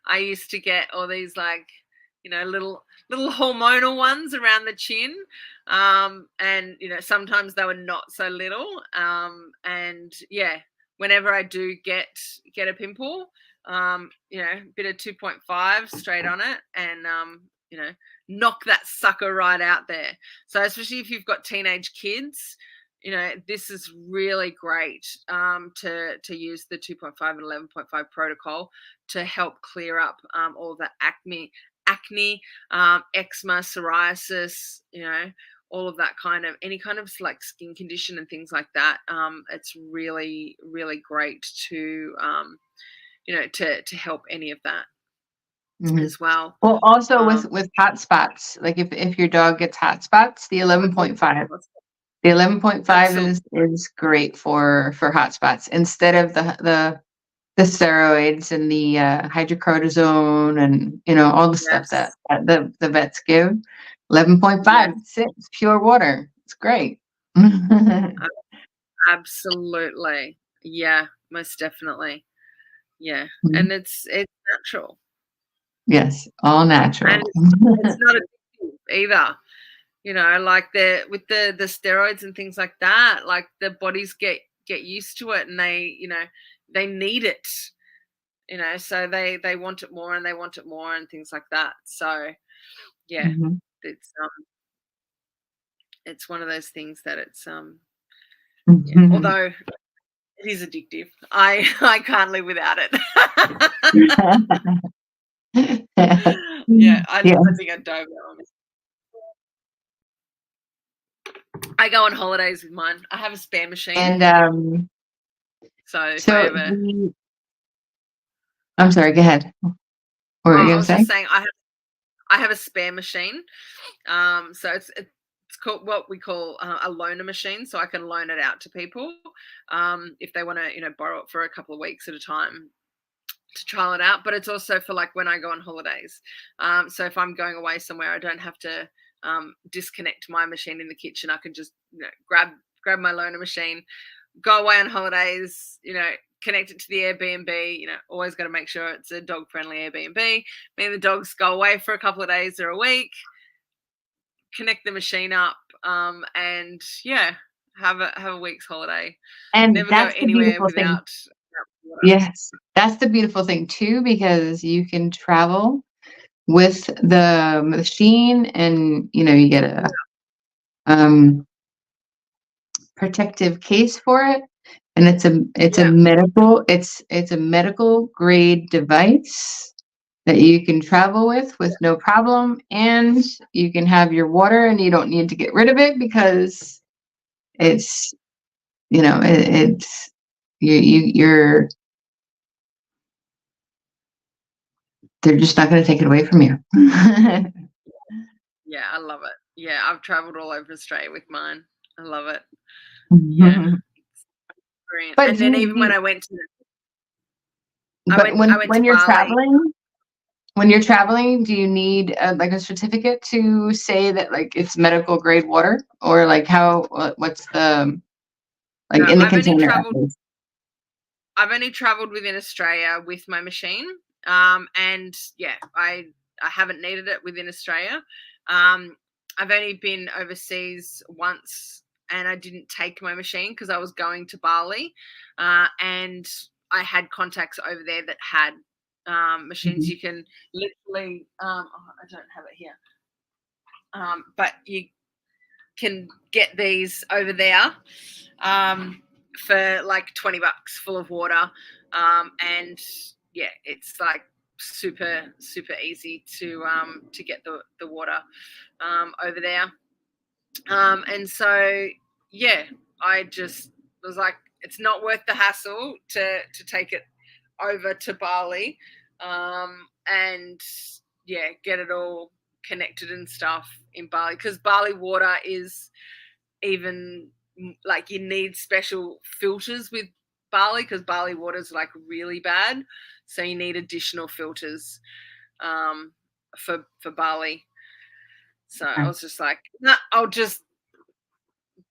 Speaker 2: I used to get all these like little hormonal ones around the chin, and sometimes they were not so little, and yeah, whenever I do get a pimple, bit of 2.5 straight on it, and knock that sucker right out there. So especially if you've got teenage kids, this is really great to use the 2.5 and 11.5 protocol to help clear up all the acne, eczema, psoriasis, all of that any kind of like skin condition and things like that. It's really, really great to, to help any of that
Speaker 1: Mhm.
Speaker 2: as well.
Speaker 1: Well, also
Speaker 2: Um,
Speaker 1: with hot spots, like if your dog gets hot spots, the 11.5. The 11.5
Speaker 2: absolutely.
Speaker 1: is great for hot spots instead of the steroids and the hydrocortisone and all the stuff that
Speaker 2: Yes.
Speaker 1: the vets give. 11.5,
Speaker 2: Yes.
Speaker 1: it's pure water. It's great.
Speaker 2: Absolutely. Yeah, most definitely. Yeah. And it's natural.
Speaker 1: Yes, all
Speaker 2: And
Speaker 1: natural.
Speaker 2: it's not addictive either. Like the steroids and things like that, like the bodies get used to it, and they need it, so they want it more and they want it more and things like that. So yeah,
Speaker 1: Mhm.
Speaker 2: it's one of those things that it's yeah,
Speaker 1: Mhm.
Speaker 2: although it is addictive. I can't live without it. Yeah, I
Speaker 1: Yes,
Speaker 2: think I'd die without it. I go on holidays with mine. I have a spare machine,
Speaker 1: and
Speaker 2: so if I
Speaker 1: so
Speaker 2: ever
Speaker 1: I'm sorry, go ahead. What were you
Speaker 2: I
Speaker 1: gonna
Speaker 2: was just
Speaker 1: say?
Speaker 2: saying I have a spare machine. So it's called what we call a loaner machine. So I can loan it out to people if they want to, borrow it for a couple of weeks at a time to trial it out. But it's also for like when I go on holidays. So if I'm going away somewhere, I don't have to disconnect my machine in the kitchen. I can just grab my loaner machine, go away on holidays, connect it to the Airbnb, always got to make sure it's a dog friendly Airbnb. Me and the dogs go away for a couple of days or a week, connect the machine up, and yeah, have a week's holiday.
Speaker 1: And
Speaker 2: Never go
Speaker 1: that's the
Speaker 2: anywhere
Speaker 1: beautiful thing.
Speaker 2: without water.
Speaker 1: Yes, that's the beautiful thing too, because you can travel with the machine, and you get a um, protective case for it, and
Speaker 2: Yeah,
Speaker 1: it's a medical grade device that you can travel with no problem, and you can have your water, and you don't need to get rid of it because it's it's you're they're just not going to take it away from you.
Speaker 2: yeah, I love it. Yeah, I've traveled all over Australia with mine. I love it. Yeah, it's brilliant.
Speaker 1: But
Speaker 2: And
Speaker 1: do
Speaker 2: then
Speaker 1: you,
Speaker 2: even
Speaker 1: do
Speaker 2: when
Speaker 1: you,
Speaker 2: I went to
Speaker 1: but
Speaker 2: I went to
Speaker 1: when you're
Speaker 2: Bali.
Speaker 1: traveling, do you need like a certificate to say that like it's medical grade water, or like what's the like
Speaker 2: No,
Speaker 1: in the container at least?
Speaker 2: I've only traveled within Australia with my machine. And yeah, I haven't needed it within Australia. Um, I've only been overseas once, and I didn't take my machine because I was going to Bali, and I had contacts over there that had machines.
Speaker 1: Mhm.
Speaker 2: You can literally, I don't have it here, but you can get these over there for like $20 full of water. And yeah, it's like super easy to get the water over there. And so yeah, I just was like, it's not worth the hassle to take it over to Bali, and yeah, get it all connected and stuff in Bali, because Bali water is even like, you need special filters with Bali because Bali water is like really bad, so you need additional filters um, for Bali. So I
Speaker 1: Okay.
Speaker 2: was just like, nah, I'll just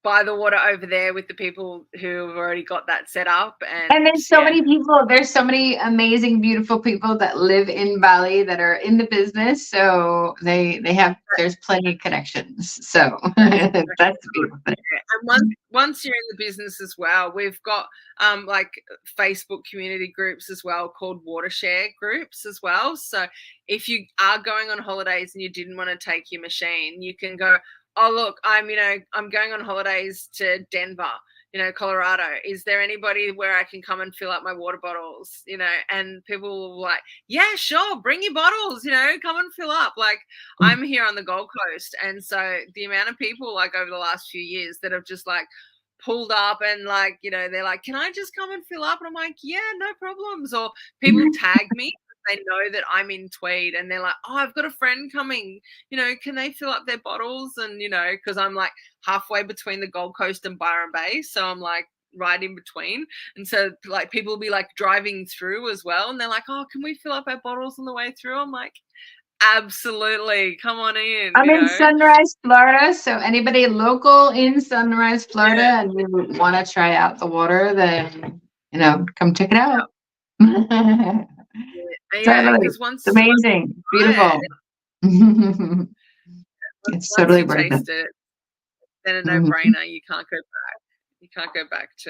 Speaker 2: buy the water over there with the people who have already got that set up,
Speaker 1: And
Speaker 2: and
Speaker 1: there's so
Speaker 2: yeah.
Speaker 1: many people, there's so many amazing, beautiful people that live in Bali that are in the business. So there's plenty of connections. So
Speaker 2: That's
Speaker 1: that's the
Speaker 2: good.
Speaker 1: beautiful thing.
Speaker 2: Yeah. And once you're in the business as well, we've got like Facebook community groups as well called water share groups as well. So if you are going on holidays and you didn't want to take your machine, you can go, oh look, I'm going on holidays to Denver, Colorado. Is there anybody where I can come and fill up my water bottles? And people will like, yeah, sure, bring your bottles, come and fill up. Like, I'm here on the Gold Coast, and so the amount of people like over the last few years that have just like pulled up and like, they're like, can I just come and fill up? And I'm like, yeah, no problems. Or people tag me, they know that I'm in Tweed, and they're like, oh, I've got a friend coming, can they fill up their bottles? And because I'm like halfway between the Gold Coast and Byron Bay, so I'm like right in between. And so like people will be like driving through as well, and they're like, oh, can we fill up our bottles on the way through? I'm like, absolutely, come on in,
Speaker 1: I'm in Sunrise, Florida. So anybody local in Sunrise, Florida,
Speaker 2: Yeah,
Speaker 1: and you want to try out the water, then come check it
Speaker 2: yeah,
Speaker 1: out.
Speaker 2: yeah.
Speaker 1: Totally.
Speaker 2: Because
Speaker 1: It's amazing. It's beautiful. It's
Speaker 2: once
Speaker 1: totally
Speaker 2: you
Speaker 1: worth it.
Speaker 2: taste it, then a
Speaker 1: Mhm,
Speaker 2: no-brainer. You can't go back. You can't go back to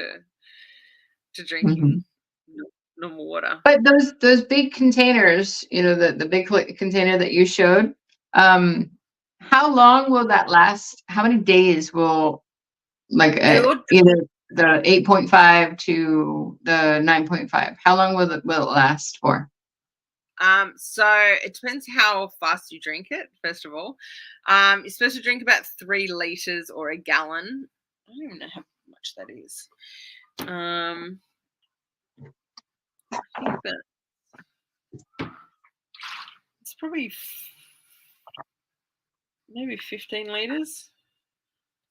Speaker 1: mhm.
Speaker 2: drinking normal water.
Speaker 1: But those big containers, the big container that you showed, um, how long will that last? How many days will like
Speaker 2: It all
Speaker 1: either the 8.5 to the 9.5? How long will it last for?
Speaker 2: So it depends how fast you drink it, first of all. You're supposed to drink about 3 liters or a gallon. I don't even know how much that is. I think that it's probably maybe 15 liters,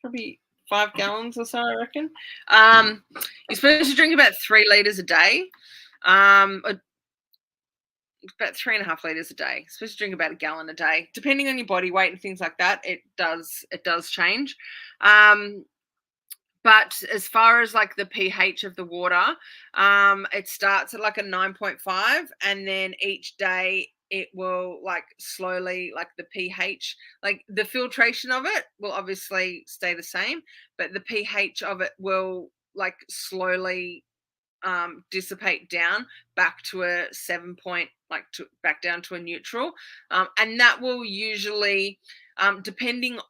Speaker 2: probably 5 gallons or so, I reckon. You're supposed to drink about 3 liters a day. About 3.5 liters a day. You're supposed to drink about a gallon a day, depending on your body weight and things like that. It does change. But as far as like the pH of the water, it starts at like a 9.5, and then each day it will like slowly, like the pH, like the filtration of it will obviously stay the same, but the pH of it will like slowly dissipate down back to a 7 point, back down to a neutral. And that will usually, depending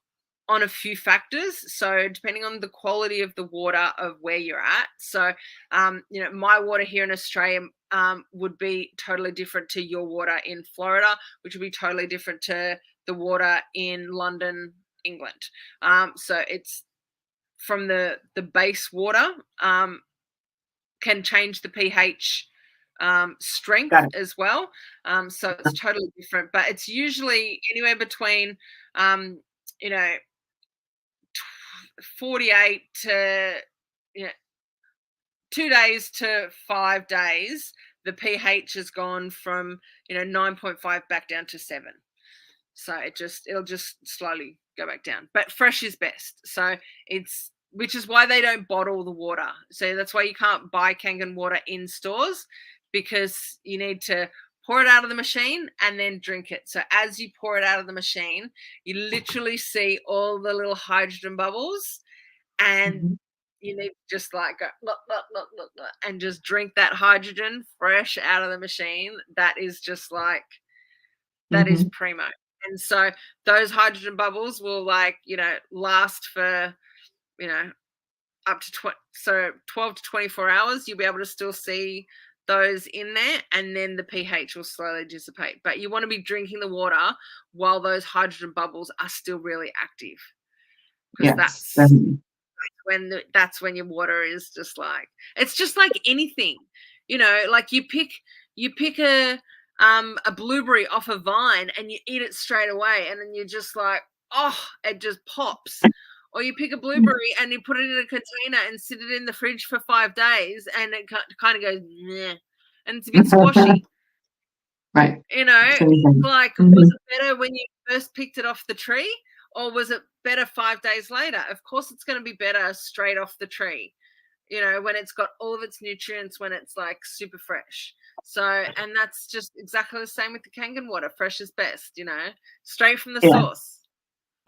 Speaker 2: on a few factors. So depending on the quality of the water of where you're at. So, my water here in Australia would be totally different to your water in Florida, which would be totally different to the water in London, England. So it's from the base water can change the pH strength
Speaker 1: Got it.
Speaker 2: as well. So it's totally different, but it's usually anywhere between you know, 48 to, you know, 2 days to 5 days, the pH has gone from, 9.5 back down to 7. So it'll just slowly go back down. But fresh is best. So which is why they don't bottle the water. So that's why you can't buy Kangen water in stores, because you need to pour it out of the machine and then drink it. So as you pour it out of the machine, you literally see all the little hydrogen bubbles, and you need to just like go look, and just drink that hydrogen fresh out of the machine. That is just like, that is primo. And so those hydrogen bubbles will last for, up to 12 to 24 hours. You'll be able to still see those in there, and then the pH will slowly dissipate. But you want to be drinking the water while those hydrogen bubbles are still really active, because that's when your water is just like, it's just like anything, like you pick a blueberry off a vine and you eat it straight away, and then you're just like, oh, it just pops. Or you pick a blueberry and you put it in a container and sit it in the fridge for 5 days, and it kind of goes, meh, and it's a bit squashy.
Speaker 1: Right.
Speaker 2: Like, was it better when you first picked it off the tree, or was it better 5 days later? Of course it's going to be better straight off the tree, when it's got all of its nutrients, when it's like super fresh. So, and that's just exactly the same with the Kangen water. Fresh is best, straight from the source.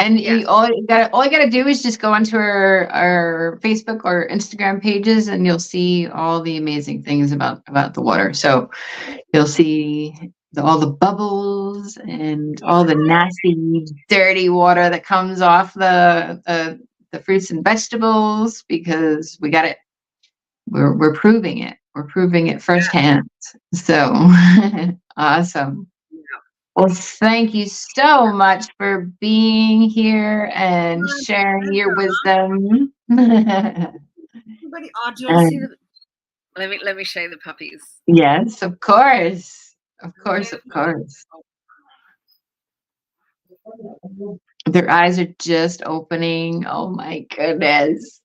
Speaker 1: And all you gotta do is just go onto our Facebook or Instagram pages, and you'll see all the amazing things about the water. So you'll see all the bubbles and all the nasty, dirty water that comes off the fruits and vegetables, because we got it. We're proving it. We're proving it firsthand. So awesome. Well, thank you so much for being here and sharing your wisdom.
Speaker 2: Everybody, do you want to see the? Let me show you the puppies.
Speaker 1: Yes, of course. Of course. Their eyes are just opening. Oh my goodness.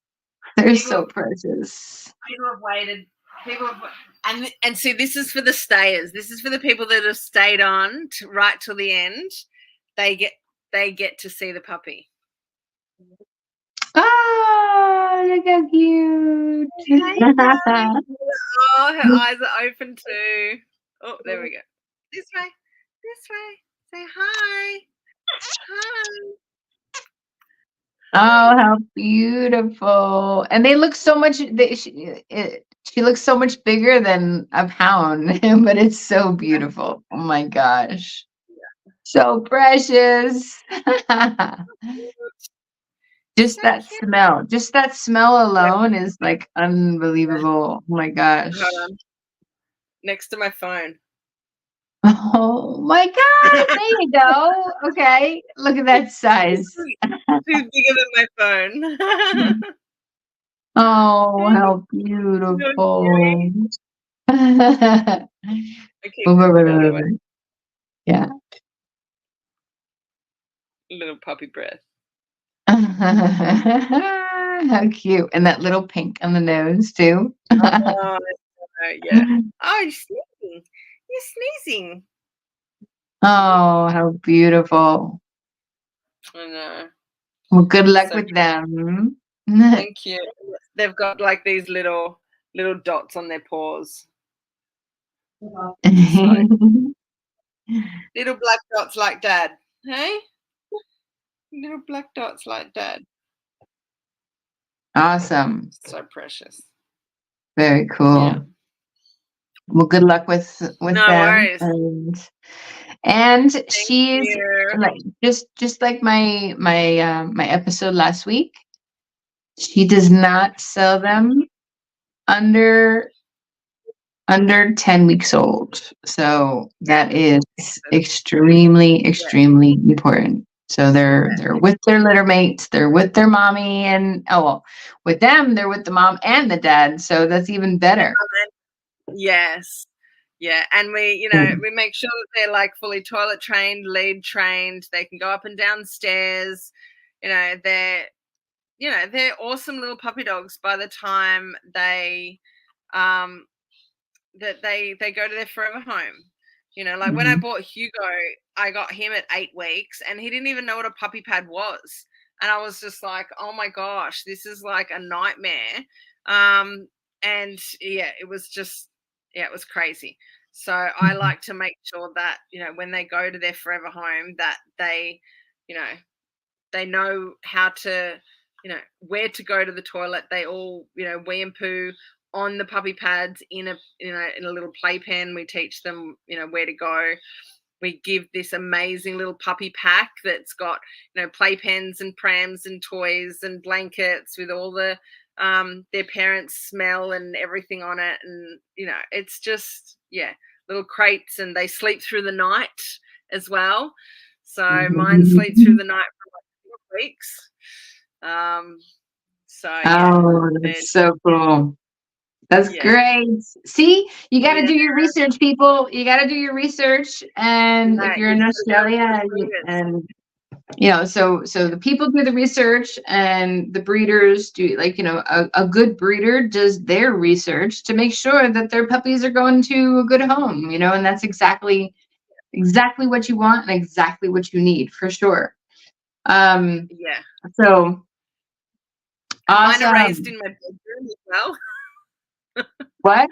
Speaker 1: They're so precious.
Speaker 2: People have waited. And see, this is for the stayers. This is for the people that have stayed on right till the end. They get to see the puppy.
Speaker 1: Oh, look how cute.
Speaker 2: Oh, her eyes are open too. Oh, there we go. This way. Say hi. Hi.
Speaker 1: Oh, how beautiful. And they look so much, she looks so much bigger than a pound, but it's so beautiful. Oh my gosh. So precious. Just that smell alone is like unbelievable. Oh my gosh.
Speaker 2: Next to my phone.
Speaker 1: Oh my God. There you go. Okay. Look at that size.
Speaker 2: She's bigger than my phone.
Speaker 1: Oh, how beautiful. Yeah.
Speaker 2: Little puppy breath.
Speaker 1: How cute. And that little pink on the nose too.
Speaker 2: Oh, yeah. Oh, you're sneezing.
Speaker 1: Oh, how beautiful.
Speaker 2: I know.
Speaker 1: Well, good luck with them.
Speaker 2: Thank you. They've got like these little dots on their paws. Like, little black dots like Dad. Hey? Little black dots like Dad.
Speaker 1: Awesome.
Speaker 2: So precious.
Speaker 1: Very cool. Yeah. Well, good luck with
Speaker 2: no
Speaker 1: them.
Speaker 2: Worries.
Speaker 1: And she's like just like my episode last week. She does not sell them under 10 weeks old. So that is extremely important. So they're with their litter mates, they're with their mommy, and with them, they're with the mom and the dad. So that's even better.
Speaker 2: Yes. Yeah. And we make sure that they're like fully toilet trained, lead trained. They can go up and down stairs. they're awesome little puppy dogs by the time they they go to their forever home. Like when I bought Hugo, I got him at 8 weeks and he didn't even know what a puppy pad was. And I was just like, oh my gosh, this is like a nightmare. And yeah, it was crazy. So I like to make sure that, when they go to their forever home, that they know how to, where to go to the toilet. They all, wee and poo on the puppy pads in a little playpen. We teach them, where to go. We give this amazing little puppy pack that's got, playpens and prams and toys and blankets with all the their parents' smell and everything on it. And, it's just, little crates, and they sleep through the night as well. So mine sleep through the night for like 4 weeks.
Speaker 1: Oh, that's so cool. That's great. See, you got to do your research, people. You got to do your research. And if you're in Australia and so the people do the research and the breeders do, like, a good breeder does their research to make sure that their puppies are going to a good home, and that's exactly what you want and exactly what you need, for sure. So awesome.
Speaker 2: Mine are raised in my bedroom as well.
Speaker 1: What?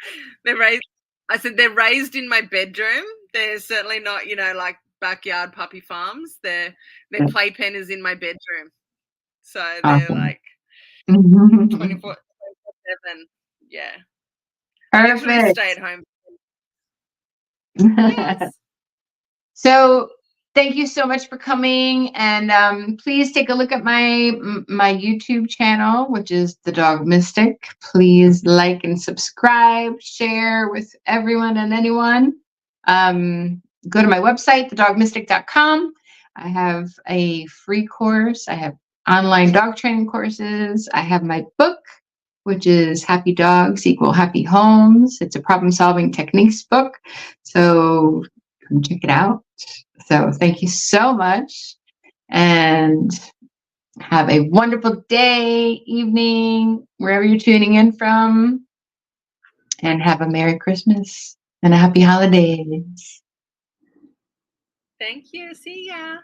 Speaker 2: I said they're raised in my bedroom. They're certainly not, like backyard puppy farms. Their playpen is in my bedroom. So they're like 24/7. Yeah.
Speaker 1: Perfect.
Speaker 2: I literally stay at home. Yes.
Speaker 1: So thank you so much for coming, and please take a look at my YouTube channel, which is The Dog Mystic. Please like and subscribe, share with everyone and anyone. Go to my website, thedogmystic.com. I have a free course. I have online dog training courses. I have my book, which is Happy Dogs Equal Happy Homes. It's a problem-solving techniques book. So come check it out. So thank you so much, and have a wonderful day, evening, wherever you're tuning in from, and have a Merry Christmas and a Happy Holidays.
Speaker 2: Thank you. See ya.